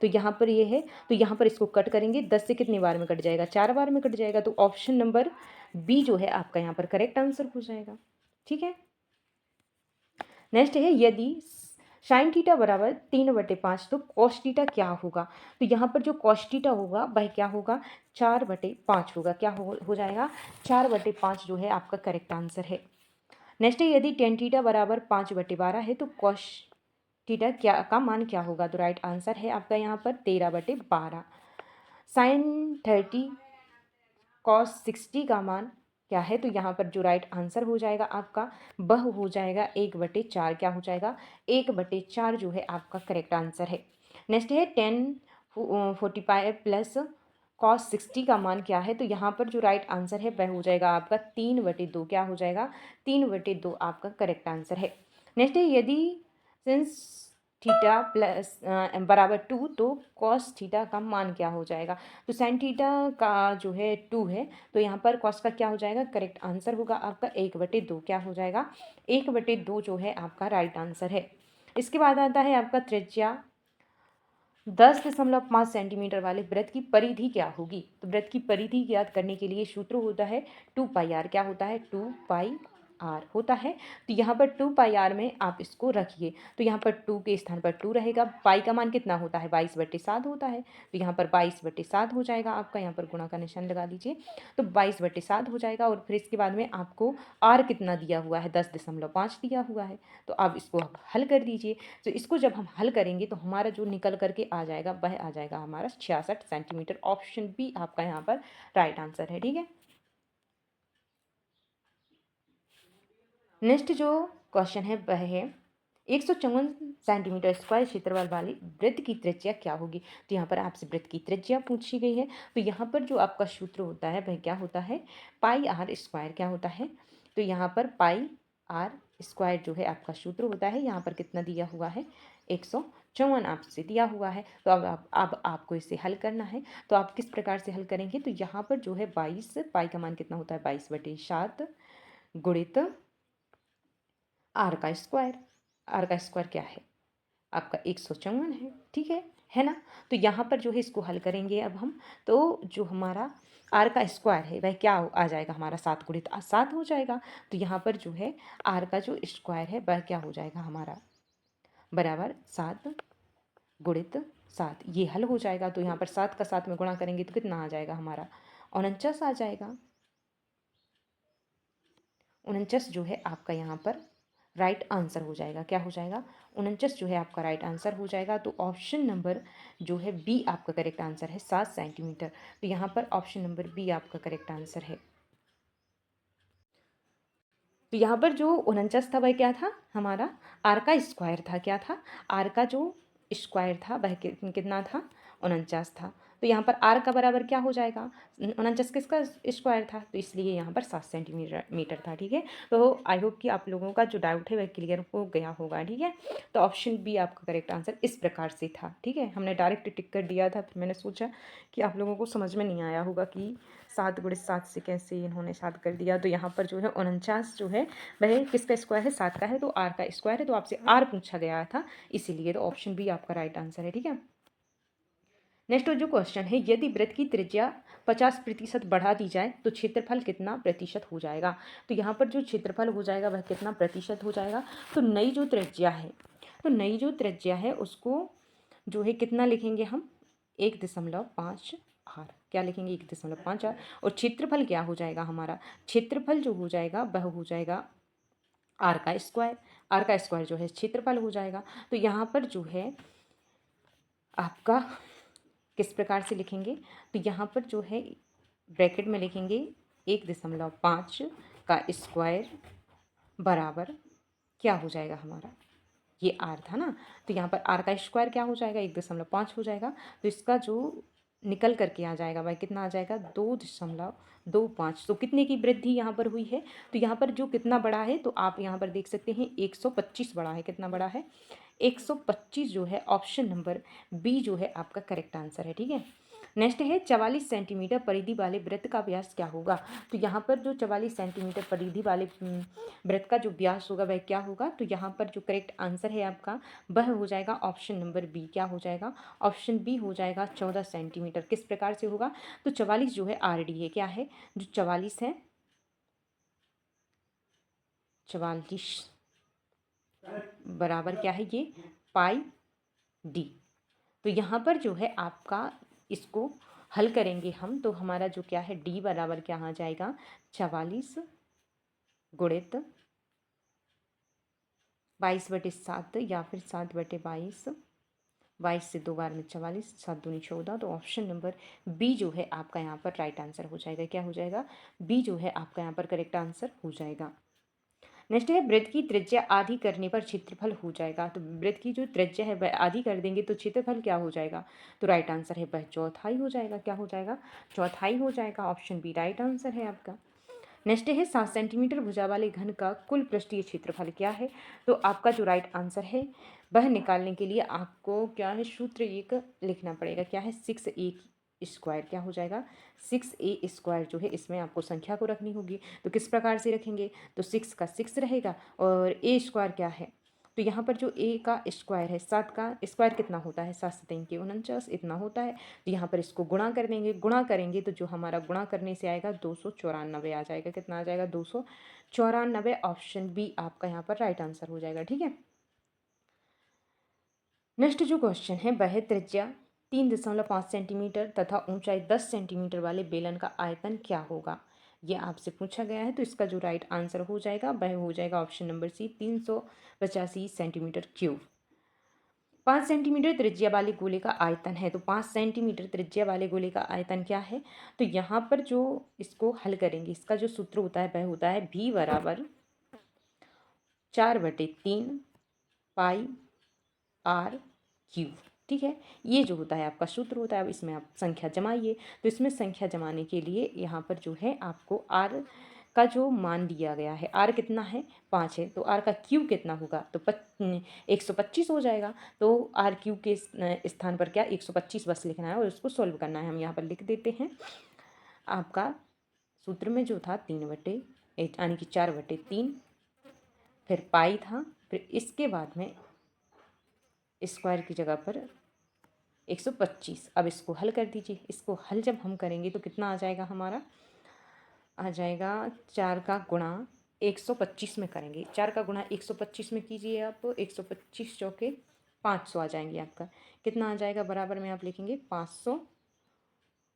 तो यहाँ पर ये है, तो यहाँ पर इसको कट करेंगे। 10 से कितनी बार में कट जाएगा? 4 बार में कट जाएगा। तो ऑप्शन नंबर बी जो है आपका यहाँ पर करेक्ट आंसर हो जाएगा। ठीक है। नेक्स्ट है, यदि साइन थीटा बराबर 3/5 तो कॉस थीटा क्या होगा? तो यहाँ पर जो कॉस थीटा होगा वह क्या होगा? 4/5 होगा। क्या हो जाएगा? 4/5 जो है आपका करेक्ट आंसर है। नेक्स्ट है, यदि टेन थीटा बराबर 5/12 है तो कॉस थीटा क्या का मान क्या होगा? तो राइट आंसर है आपका यहाँ पर 13/12। साइन 30 कॉस 60 का मान क्या है? तो यहाँ पर जो राइट आंसर हो जाएगा आपका वह हो जाएगा 1/4। क्या हो जाएगा? 1/4 जो है आपका करेक्ट आंसर है। नेक्स्ट है 1045 प्लस कॉस 60 का मान क्या है? तो यहाँ पर जो राइट आंसर है वह हो जाएगा आपका 3/2। क्या हो जाएगा? 3/2 आपका करेक्ट आंसर है। नेक्स्ट है, यदि सिंस थीटा प्लस बराबर 2 तो कॉस थीटा का मान क्या हो जाएगा? तो साइन थीटा का जो है 2 है, तो यहाँ पर कॉस का क्या हो जाएगा? करेक्ट आंसर होगा आपका 1/2। क्या हो जाएगा? 1/2 जो है आपका राइट आंसर है। इसके बाद आता है आपका त्रिज्या 10.5 सेंटीमीटर वाले वृत्त की परिधि क्या होगी? तो वृत्त की परिधि ज्ञात करने के लिए सूत्र होता है 2πr। क्या होता है? 2πr होता है। तो यहाँ पर 2πr में आप इसको रखिए। तो यहाँ पर 2 के स्थान पर 2 रहेगा। पाई का मान कितना होता है? 22/7 होता है। तो यहाँ पर 22/7 हो जाएगा आपका। यहाँ पर गुणा का निशान लगा दीजिए। तो 22/7 हो जाएगा। और फिर इसके बाद में आपको आर कितना दिया हुआ है? 10.5 दिया हुआ है। तो अब इसको आप हल कर दीजिए। तो इसको जब हम हल करेंगे तो हमारा जो निकल करके आ जाएगा वह आ जाएगा हमारा 66 सेंटीमीटर। ऑप्शन बी आपका यहाँ पर राइट आंसर है। ठीक है। नेक्स्ट जो क्वेश्चन है वह है 154 सेंटीमीटर स्क्वायर क्षेत्रफल वाली वृत्त की त्रिज्या क्या होगी? तो यहाँ पर आपसे वृत्त की त्रिज्या पूछी गई है। तो यहाँ पर जो आपका सूत्र होता है वह क्या होता है? πr²। क्या होता है? तो यहाँ पर πr² जो है आपका सूत्र होता है। यहाँ पर कितना दिया हुआ है? 154 आपसे दिया हुआ है। तो अब आपको इसे हल करना है। तो आप किस प्रकार से हल करेंगे? तो यहाँ पर जो है 22, पाई का मान कितना होता है? 22/7 गुणित आर का स्क्वायर। आर का स्क्वायर क्या है? आपका 154 है। ठीक है ना। तो यहाँ पर जो है इसको हल करेंगे अब हम। तो जो हमारा आर का स्क्वायर है वह क्या आ जाएगा? हमारा 7 गुणित 7 हो जाएगा। तो यहाँ पर जो है आर का जो स्क्वायर है वह क्या हो जाएगा हमारा? बराबर 7 गुणित 7। ये हल हो जाएगा। तो यहाँ पर 7 का 7 में गुणा करेंगे तो कितना आ जाएगा हमारा? 49 आ जाएगा। 49 जो है आपका यहाँ पर राइट आंसर हो जाएगा। क्या हो जाएगा? 49 जो है आपका राइट आंसर हो जाएगा। तो ऑप्शन नंबर जो है बी आपका करेक्ट आंसर है, 7 सेंटीमीटर। तो यहाँ पर ऑप्शन नंबर बी आपका करेक्ट आंसर है। तो यहाँ पर जो 49 था वह क्या था? हमारा आर का स्क्वायर था। क्या था? आर का जो स्क्वायर था वह कितना था? 49 था। तो यहाँ पर आर का बराबर क्या हो जाएगा, 49 किसका स्क्वायर था, तो इसलिए यहाँ पर 7 सेंटीमीटर था। ठीक है, तो आई होप कि आप लोगों का जो डाउट है वह क्लियर हो गया होगा। ठीक है, तो ऑप्शन बी आपका करेक्ट आंसर इस प्रकार से था। ठीक है, हमने डायरेक्ट टिक कर दिया था, फिर मैंने सोचा कि आप लोगों को समझ में नहीं आया होगा कि 7 × 7 से कैसे इन्होंने 7 कर दिया। तो यहाँ पर जो है 49 जो है वह किसका स्क्वायर है, 7 का है, तो आर का स्क्वायर है, तो आपसे आर पूछा गया था इसीलिए, तो ऑप्शन बी आपका राइट आंसर है। ठीक है, नेक्स्ट जो क्वेश्चन है, यदि वृत्त की त्रिज्या 50% बढ़ा दी जाए तो क्षेत्रफल कितना प्रतिशत हो जाएगा। तो यहाँ पर जो क्षेत्रफल हो जाएगा वह कितना प्रतिशत हो जाएगा, तो नई जो त्रिज्या है उसको जो है कितना लिखेंगे हम, 1.5 आर, क्या लिखेंगे, 1.5 आर। और क्षेत्रफल क्या हो जाएगा हमारा, क्षेत्रफल जो हो जाएगा वह हो जाएगा आर का स्क्वायर जो है क्षेत्रफल हो जाएगा। तो यहाँ पर जो है आपका किस प्रकार से लिखेंगे, तो यहाँ पर जो है ब्रैकेट में लिखेंगे 1.5 का स्क्वायर बराबर क्या हो जाएगा हमारा, ये आर था ना, तो यहाँ पर आर का स्क्वायर क्या हो जाएगा, 1.5 हो जाएगा। तो इसका जो निकल करके आ जाएगा वह कितना आ जाएगा, 2.25। तो कितने की वृद्धि यहाँ पर हुई है, तो यहाँ पर जो कितना बड़ा है, तो आप यहाँ पर देख सकते हैं 125 बड़ा है, कितना बड़ा है, 125 जो है ऑप्शन नंबर बी जो है आपका करेक्ट आंसर है। ठीक है, नेक्स्ट है 44 सेंटीमीटर परिधि वाले वृत्त का व्यास क्या होगा। तो यहाँ पर जो 44 सेंटीमीटर परिधि वाले वृत्त का जो व्यास होगा वह क्या होगा, तो यहाँ पर जो करेक्ट आंसर है आपका वह हो जाएगा ऑप्शन नंबर बी, क्या हो जाएगा, ऑप्शन बी हो जाएगा 14 सेंटीमीटर। किस प्रकार से होगा, तो 44 जो है आर डी है, क्या है, जो 44 है, 44 बराबर क्या है, ये पाई डी। तो यहाँ पर जो है आपका इसको हल करेंगे हम, तो हमारा जो क्या है डी बराबर क्या आ जाएगा, 44 गुणित 22/7 या फिर 7/22, 22 से 2 बार में 44, 7 दूनी 14। तो ऑप्शन नंबर बी जो है आपका यहाँ पर राइट आंसर हो जाएगा, क्या हो जाएगा, बी जो है आपका यहाँ पर करेक्ट आंसर हो जाएगा। नेक्स्ट है वृत्त की त्रिज्या आधी करने पर क्षेत्रफल हो जाएगा। तो वृत्त की जो त्रिज्या है वह आधी कर देंगे तो क्षेत्रफल क्या हो जाएगा, तो राइट आंसर है वह चौथाई हो जाएगा, क्या हो जाएगा, चौथाई हो जाएगा, ऑप्शन बी राइट आंसर है आपका। नेक्स्ट है 7 सेंटीमीटर भुजा वाले घन का कुल पृष्ठीय क्षेत्रफल क्या है। तो आपका जो राइट आंसर है वह निकालने के लिए आपको क्या है, सूत्र एक लिखना पड़ेगा, क्या है, 6a स्क्वायर, क्या हो जाएगा, 6a स्क्वायर जो है इसमें आपको संख्या को रखनी होगी। तो किस प्रकार से रखेंगे, तो 6 का 6 रहेगा और a स्क्वायर क्या है, तो यहाँ पर जो a का स्क्वायर है, 7 का स्क्वायर कितना होता है, 7 7 के 49 इतना होता है। तो यहाँ पर इसको गुणा कर देंगे, गुणा करेंगे तो जो हमारा गुणा करने से आएगा 294 आ जाएगा, कितना आ जाएगा, 294, ऑप्शन बी आपका यहाँ पर राइट आंसर हो जाएगा। ठीक है, नेक्स्ट जो क्वेश्चन है वह है त्रिज्या 3.5 सेंटीमीटर तथा ऊंचाई 10 सेंटीमीटर वाले बेलन का आयतन क्या होगा, ये आपसे पूछा गया है। तो इसका जो राइट आंसर हो जाएगा वह हो जाएगा option number C, 385 centimetre cube. 5 centimetre त्रिज्या वाले गोले का आयतन है, तो 5 सेंटीमीटर त्रिज्या वाले गोले का आयतन क्या है, तो यहाँ पर जो इसको हल करेंगे इसका जो सूत्र होता है वह होता है v बराबर 4/3 पाई आर क्यूब। ठीक है, ये जो होता है आपका सूत्र होता है। अब इसमें आप संख्या जमाइए, तो इसमें संख्या जमाने के लिए यहाँ पर जो है आपको आर का जो मान दिया गया है, आर कितना है, 5 है, तो आर का क्यूब कितना होगा, तो 125 हो जाएगा। तो आर क्यूब के स्थान पर क्या 125 बस लिखना है और उसको सॉल्व करना है। हम यहाँ पर लिख देते हैं, आपका सूत्र में जो था 3/8 यानी कि 4/3, फिर पाई था, फिर इसके बाद में स्क्वायर की जगह पर 125। अब इसको हल कर दीजिए, इसको हल जब हम करेंगे तो कितना आ जाएगा हमारा, आ जाएगा 4 का गुणा 125 में करेंगे, 4 का गुणा 125 में कीजिए आप, 125 चौके 500 आ जाएंगे, आपका कितना आ जाएगा, बराबर में आप लिखेंगे 500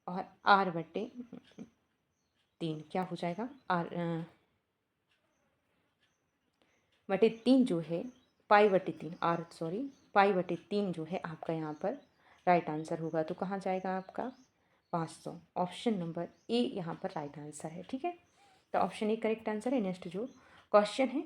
और r/3 क्या हो जाएगा, r/3 जो है पाई/3 जो है आपका यहाँ पर राइट आंसर होगा। तो कहाँ जाएगा आपका 500, ऑप्शन नंबर ए यहाँ पर राइट आंसर है। ठीक है, तो ऑप्शन ए करेक्ट आंसर है। नेक्स्ट जो क्वेश्चन है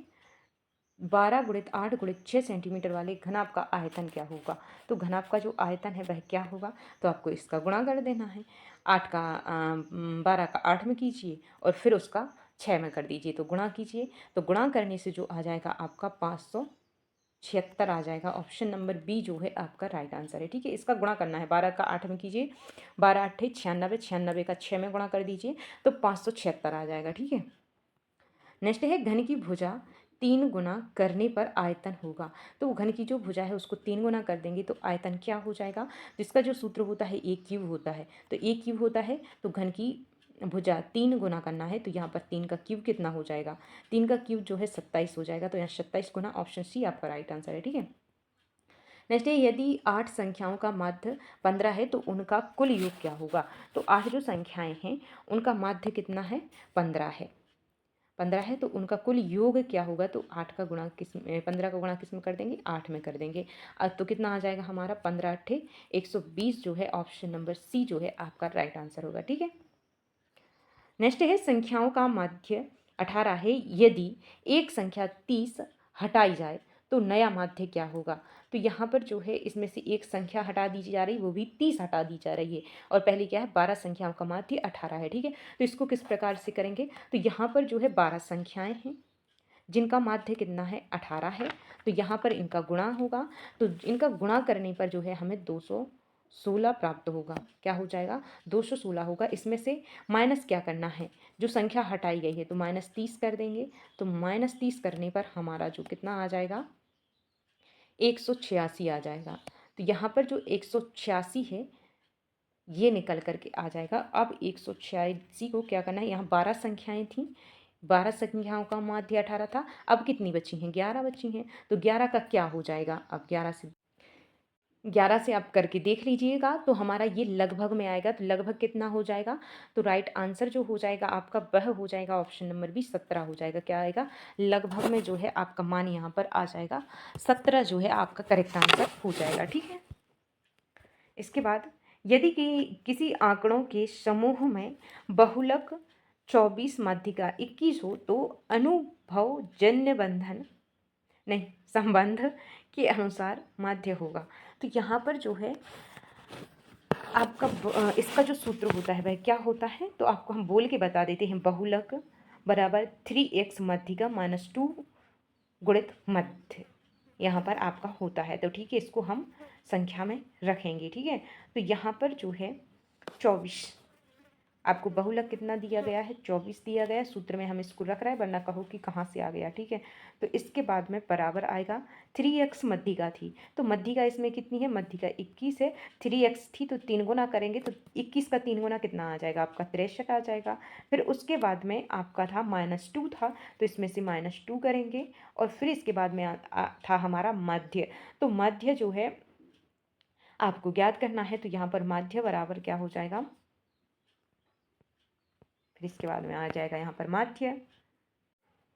12 गुणित 8 गुणित 6 सेंटीमीटर वाले घनाभ का आयतन क्या होगा। तो घनाभ का जो आयतन है वह क्या होगा, तो आपको इसका गुणा कर देना है। 12 का 8 में कीजिए और फिर उसका 6 में कर दीजिए, तो गुणा कीजिए। तो गुणा करने से जो आ जाएगा आपका 576 आ जाएगा। ऑप्शन नंबर बी जो है आपका राइट आंसर है। ठीक है, इसका गुणा करना है। 12 का 8 में कीजिए, 12 8 96, 96 का 6 में गुणा कर दीजिए तो 576 आ जाएगा। ठीक है, नेक्स्ट है घन की भुजा 3 गुना करने पर आयतन होगा। तो घन की जो भुजा है उसको 3 गुना कर देंगे तो आयतन क्या हो जाएगा। जिसका जो सूत्र होता है ए क्यूब होता है, तो ए क्यूब होता है तो घन की भुजा 3 गुना करना है तो यहाँ पर 3 का क्यूब कितना हो जाएगा, 3 का क्यूब जो है 27 हो जाएगा। तो यहाँ 27 गुना, ऑप्शन सी आपका राइट आंसर है। ठीक है, नेक्स्ट है यदि 8 संख्याओं का माध्य 15 है तो उनका कुल योग क्या होगा। तो 8 जो संख्याएं हैं उनका माध्य कितना है, 15 है। 15 है तो उनका कुल योग क्या होगा। तो 8 का गुणा किस में, 15 का गुणा किस में कर देंगे, 8 में कर देंगे। अब तो कितना आ जाएगा हमारा 15 8 120 जो है ऑप्शन नंबर सी जो है आपका राइट आंसर होगा। ठीक है, नेक्स्ट है संख्याओं का माध्य 18 है, यदि एक संख्या 30 हटाई जाए तो नया माध्य क्या होगा। तो यहाँ पर जो है इसमें से एक संख्या हटा दी जा रही, वो भी 30 हटा दी जा रही है, और पहले क्या है 12 संख्याओं का माध्य 18 है। ठीक है, तो इसको किस प्रकार से करेंगे, तो यहाँ पर जो है 12 संख्याएं हैं जिनका माध्य कितना है 18 है, तो यहाँ पर इनका गुणा होगा। तो इनका गुणा करने पर जो है हमें 216 प्राप्त होगा। क्या हो जाएगा, 216 होगा। इसमें से माइनस क्या करना है, जो संख्या हटाई गई है तो -30 कर देंगे। तो -30 करने पर हमारा जो कितना आ जाएगा 186 आ जाएगा। तो यहाँ पर जो 186 है ये निकल करके आ जाएगा। अब 186 को क्या करना है, यहाँ 12 संख्याएं थीं, 12 संख्याओं का माध्य 18 था, अब कितनी बची हैं, 11 बची हैं। तो 11 का क्या हो जाएगा, अब 11 से आप करके देख लीजिएगा तो हमारा ये लगभग में आएगा। तो लगभग कितना हो जाएगा, तो राइट आंसर जो हो जाएगा आपका वह हो जाएगा ऑप्शन नंबर बी 17 हो जाएगा। क्या आएगा, लगभग में जो है आपका मान यहाँ पर आ जाएगा 17 जो है आपका करेक्ट आंसर हो जाएगा। ठीक है, इसके बाद यदि कि किसी आंकड़ों के समूह में बहुलक 24 माध्यिका 21 हो तो अनुभवजन्य बंधन नहीं संबंध के अनुसार माध्य होगा। तो यहाँ पर जो है आपका इसका जो सूत्र होता है वह क्या होता है, तो आपको हम बोल के बता देते हैं। बहुलक बराबर 3x माध्यिका -2 गुणित मध्य यहाँ पर आपका होता है। तो ठीक है, इसको हम संख्या में रखेंगे। ठीक है, तो यहाँ पर जो है 24 आपको बहुलक कितना दिया गया है, 24 दिया गया है। सूत्र में हम इसको रख रहे हैं, वरना कहो कि कहाँ से आ गया। ठीक है, तो इसके बाद में बराबर आएगा 3x मध्यिका थी, तो मध्यिका इसमें कितनी है, मध्यिका 21 है। 3x थी तो 3 गुना करेंगे तो 21 का 3 गुना कितना आ जाएगा आपका 63 आ जाएगा। फिर उसके बाद में आपका था -2 था, तो इसमें से -2 करेंगे और फिर इसके बाद में था हमारा मध्य। तो मध्य जो है आपको ज्ञात करना है, तो यहाँ पर मध्य बराबर क्या हो जाएगा, फिर इसके बाद में आ जाएगा यहाँ पर माध्य।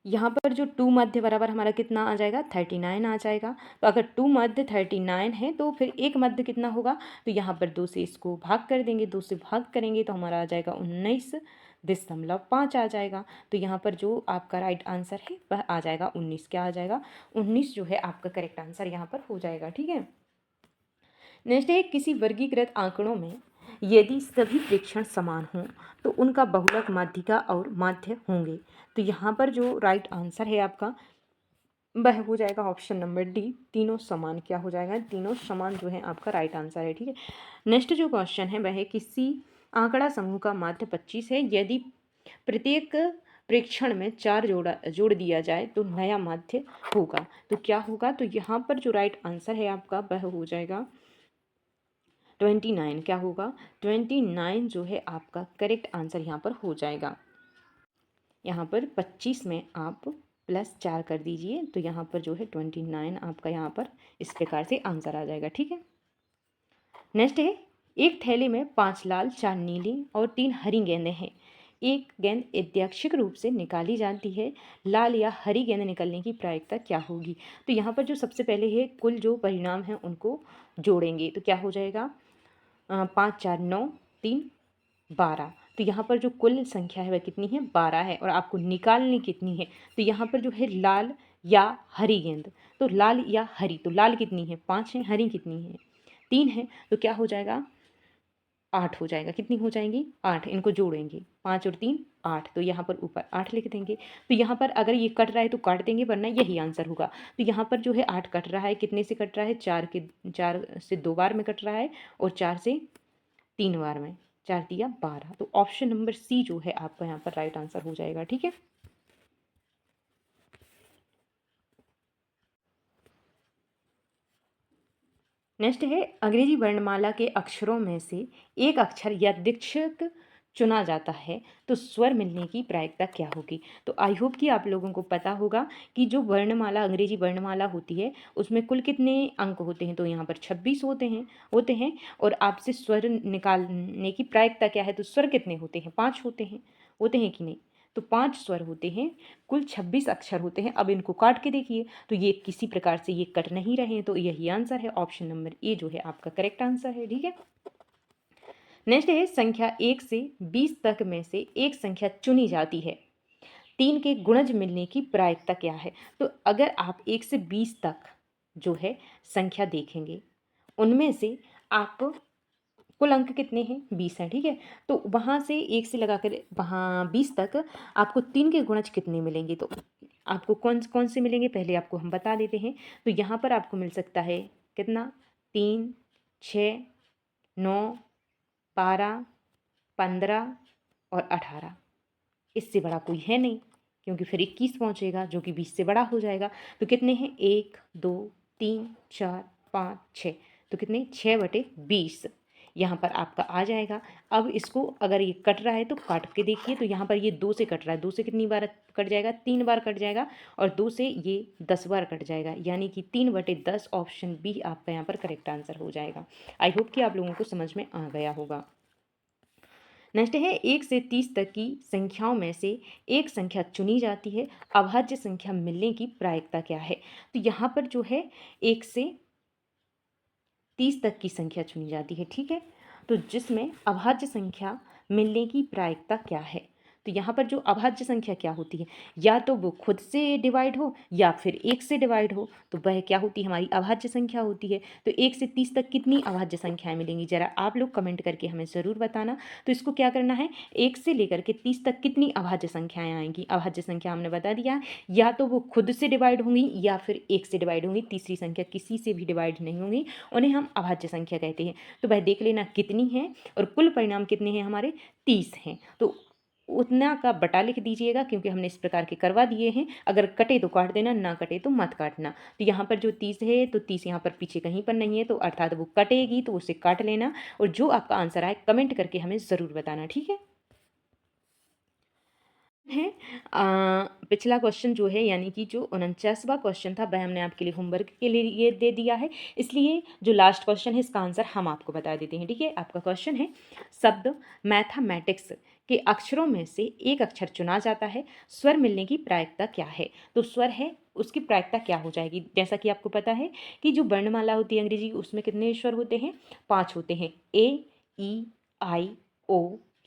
यहाँ पर जो 2 मध्य बराबर हमारा कितना आ जाएगा 39 आ जाएगा। तो अगर 2 मध्य 39 है तो फिर एक मध्य कितना होगा, तो यहाँ पर 2 से इसको भाग कर देंगे, 2 से भाग करेंगे तो हमारा आ जाएगा 19.5 आ जाएगा। तो यहाँ पर जो आपका राइट आंसर है वह आ जाएगा 19। क्या आ जाएगा 19 जो है आपका करेक्ट आंसर यहाँ पर हो जाएगा। ठीक है, नेक्स्ट है किसी वर्गीकृत आंकड़ों में यदि सभी प्रेक्षण समान हों तो उनका बहुलक माध्यिका और माध्य होंगे। तो यहाँ पर जो राइट आंसर है आपका वह हो जाएगा ऑप्शन नंबर डी, तीनों समान। क्या हो जाएगा, तीनों समान जो है आपका राइट आंसर है। ठीक है, नेक्स्ट जो क्वेश्चन है वह है किसी आंकड़ा समूह का माध्य 25 है, यदि प्रत्येक प्रेक्षण में 4 जोड़ दिया जाए तो नया माध्य होगा। तो क्या होगा, तो यहाँ पर जो राइट आंसर है आपका वह हो जाएगा 29। क्या होगा 29 जो है आपका करेक्ट आंसर यहाँ पर हो जाएगा। यहाँ पर 25 में आप +4 कर दीजिए तो यहाँ पर जो है 29 आपका यहाँ पर इस प्रकार से आंसर आ जाएगा। ठीक है, नेक्स्ट है एक थैले में 5 लाल 4 नीली और 3 हरी गेंदें हैं। एक गेंद यादृच्छिक रूप से निकाली जाती है, लाल या हरी गेंद निकलने की प्रायिकता क्या होगी। तो यहाँ पर जो सबसे पहले है कुल जो परिणाम हैं उनको जोड़ेंगे, तो क्या हो जाएगा 5 4 9 3 12। तो यहाँ पर जो कुल संख्या है वह कितनी है 12 है, और आपको निकालनी कितनी है, तो यहाँ पर जो है लाल या हरी गेंद। तो लाल या हरी, तो लाल कितनी है 5 है, हरी कितनी है 3 है, तो क्या हो जाएगा 8 हो जाएगा। कितनी हो जाएंगी 8, इनको जोड़ेंगे 5 और 3 8, तो यहाँ पर ऊपर 8 लिख देंगे। तो यहाँ पर अगर ये कट रहा है तो काट देंगे, वरना यही आंसर होगा। तो यहाँ पर जो है 8 कट रहा है, कितने से कट रहा है 4 से 2 बार में कट रहा है और 4 से 3 बार में, 4 तिया 12। तो ऑप्शन नंबर सी जो है आपका यहाँ पर राइट आंसर हो जाएगा। ठीक है, नेक्स्ट है अंग्रेजी वर्णमाला के अक्षरों में से एक अक्षर या दीक्षक चुना जाता है तो स्वर मिलने की प्रायिकता क्या होगी। तो आई होप कि आप लोगों को पता होगा कि जो वर्णमाला अंग्रेजी वर्णमाला होती है उसमें कुल कितने अंक होते हैं, तो यहाँ पर 26 होते हैं और आपसे स्वर निकालने की प्रायिकता क्या है, तो स्वर कितने होते हैं 5 होते हैं कि नहीं। तो 5 स्वर होते हैं, कुल 26 अक्षर होते हैं। अब इनको काट के देखिए तो ये किसी प्रकार से ये कट नहीं रहे हैं, तो यही आंसर है, ऑप्शन नंबर ए जो है आपका करेक्ट आंसर है। ठीक है, नेक्स्ट है संख्या 1 से 20 तक में से एक संख्या चुनी जाती है, 3 के गुणज मिलने की प्रायिकता क्या है। तो अगर आप 1 से 20 तक जो है संख्या देखेंगे, उनमें से आप कुल अंक कितने हैं 20 हैं। ठीक है, तो वहाँ से 1 से लगाकर वहाँ 20 तक आपको 3 के गुणज कितने मिलेंगे, तो आपको कौन कौन से मिलेंगे पहले आपको हम बता देते हैं। तो यहाँ पर आपको मिल सकता है कितना 3 6 9 12 15 और 18। इससे बड़ा कोई है नहीं, क्योंकि फिर 21 पहुँचेगा जो कि 20 से बड़ा हो जाएगा। तो कितने हैं 1 2 3 4 5 6, तो कितने 6/20 यहाँ पर आपका आ जाएगा। अब इसको अगर ये कट रहा है तो काट के देखिए, तो यहाँ पर ये 2 से कट रहा है, 2 से कितनी बार कट जाएगा 3 बार कट जाएगा, और 2 से ये 10 बार कट जाएगा, यानी कि 3/10 ऑप्शन बी आपका यहाँ पर करेक्ट आंसर हो जाएगा। आई होप कि आप लोगों को समझ में आ गया होगा। नेक्स्ट है 1 से 30 तक की संख्याओं में से एक संख्या चुनी जाती है, अभाज्य संख्या मिलने की प्रायिकता क्या है। तो यहाँ पर जो है 1 से 30 तक की संख्या चुनी जाती है। ठीक है, तो जिसमें अभाज्य संख्या मिलने की प्रायिकता क्या है। तो यहाँ पर जो अभाज्य संख्या क्या होती है, या तो वो खुद से डिवाइड हो या फिर 1 से डिवाइड हो, तो वह क्या होती है हमारी अभाज्य संख्या होती है। तो 1 से 30 तक कितनी अभाज्य संख्याएं मिलेंगी, जरा आप लोग कमेंट करके हमें ज़रूर बताना। तो इसको क्या करना है, 1 से लेकर के 30 तक कितनी अभाज्य संख्याएं आएंगी। अभाज्य संख्या हमने बता दिया, या तो वो खुद से डिवाइड होंगी या फिर 1 से डिवाइड होंगी, तीसरी संख्या किसी से भी डिवाइड नहीं होंगी, उन्हें हम अभाज्य संख्या कहते हैं। तो वह देख लेना कितनी है, और कुल परिणाम कितने हैं हमारे 30 हैं। तो उतना का बटा लिख दीजिएगा, क्योंकि हमने इस प्रकार के करवा दिए हैं। अगर कटे तो काट देना, ना कटे तो मत काटना। तो यहाँ पर जो 30 है, तो 30 यहाँ पर पीछे कहीं पर नहीं है, तो अर्थात वो कटेगी, तो उसे काट लेना। और जो आपका आंसर आए कमेंट करके हमें ज़रूर बताना। ठीक है, है पिछला क्वेश्चन जो है, यानी कि जो 49वां क्वेश्चन था, वह हमने आपके लिए होमवर्क के लिए ये दे दिया है, इसलिए जो लास्ट क्वेश्चन है इसका आंसर हम आपको बता देते हैं। ठीक है, आपका क्वेश्चन है शब्द मैथमेटिक्स के अक्षरों में से एक अक्षर चुना जाता है, स्वर मिलने की प्रायिकता क्या है। तो स्वर है उसकी प्रायिकता क्या हो जाएगी, जैसा कि आपको पता है कि जो वर्णमाला होती है अंग्रेजी, उसमें कितने स्वर होते हैं 5 होते हैं, A E I O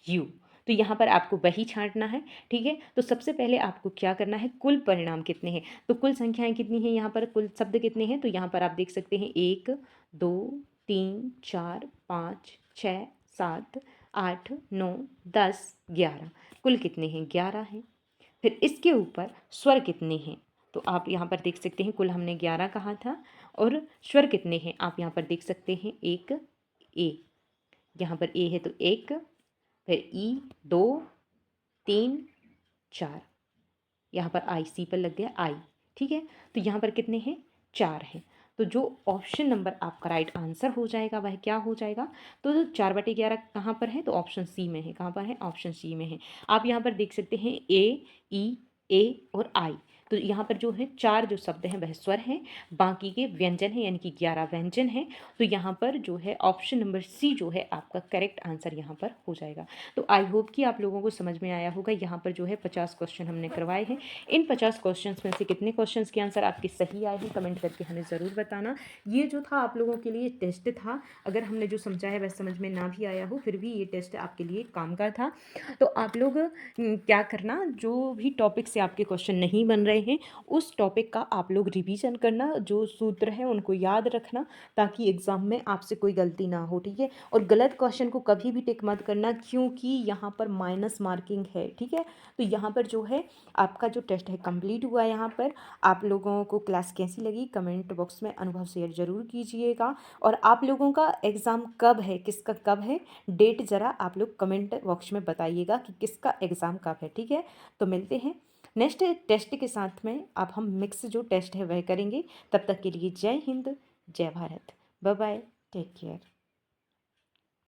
U। तो यहाँ पर आपको वही छांटना है। ठीक है, तो सबसे पहले आपको क्या करना है, कुल परिणाम कितने हैं, तो कुल संख्याएं कितनी हैं, यहाँ पर कुल शब्द कितने हैं, तो यहाँ पर आप देख सकते हैं 1 2 3 4 5 6 7 8 9 10 11, कुल कितने हैं 11 हैं। फिर इसके ऊपर स्वर कितने हैं, तो आप यहाँ पर देख सकते हैं कुल हमने 11 कहा था, और स्वर कितने हैं आप यहाँ पर देख सकते हैं, एक ए, यहाँ पर ए है तो एक, फिर ई 2 3 4, यहाँ पर आई सी पर लग गया आई। ठीक है, तो यहाँ पर कितने हैं 4 हैं। तो जो ऑप्शन नंबर आपका राइट आंसर हो जाएगा वह क्या हो जाएगा, तो 4/11 कहाँ पर है, तो ऑप्शन सी में है। कहाँ पर है, ऑप्शन सी में है। आप यहाँ पर देख सकते हैं ए और आई, तो यहाँ पर जो है 4 जो शब्द हैं वह स्वर हैं, बाकी के व्यंजन हैं, यानी कि 11 व्यंजन हैं। तो यहाँ पर जो है ऑप्शन नंबर सी जो है आपका करेक्ट आंसर यहाँ पर हो जाएगा। तो आई होप कि आप लोगों को समझ में आया होगा। यहाँ पर जो है 50 क्वेश्चन हमने करवाए हैं। इन 50 क्वेश्चन में से कितने क्वेश्चन के आंसर आपके सही आए हैं कमेंट करके हमें ज़रूर बताना। ये जो था आप लोगों के लिए टेस्ट था, अगर हमने जो समझा है वह समझ में ना भी आया हो, फिर भी ये टेस्ट आपके लिए काम का था। तो आप लोग क्या करना, जो भी टॉपिक से आपके क्वेश्चन नहीं बन रहे रहे हैं उस टॉपिक का आप लोग रिवीजन करना, जो सूत्र हैं उनको याद रखना, ताकि एग्ज़ाम में आपसे कोई गलती ना हो, ठीक है। और गलत क्वेश्चन को कभी भी टिक मत करना, क्योंकि यहाँ पर माइनस मार्किंग है, ठीक है। तो यहाँ पर जो है आपका जो टेस्ट है कंप्लीट हुआ है। यहाँ पर आप लोगों को क्लास कैसी लगी कमेंट बॉक्स में अनुभव शेयर ज़रूर कीजिएगा। और आप लोगों का एग्ज़ाम कब है, किसका कब है, डेट ज़रा आप लोग कमेंट बॉक्स में बताइएगा कि किसका एग्ज़ाम कब है, ठीक है। तो मिलते हैं नेक्स्ट टेस्ट के साथ में। अब हम मिक्स जो टेस्ट है वह करेंगे। तब तक के लिए जय हिंद, जय Bharat, bye bye, take care.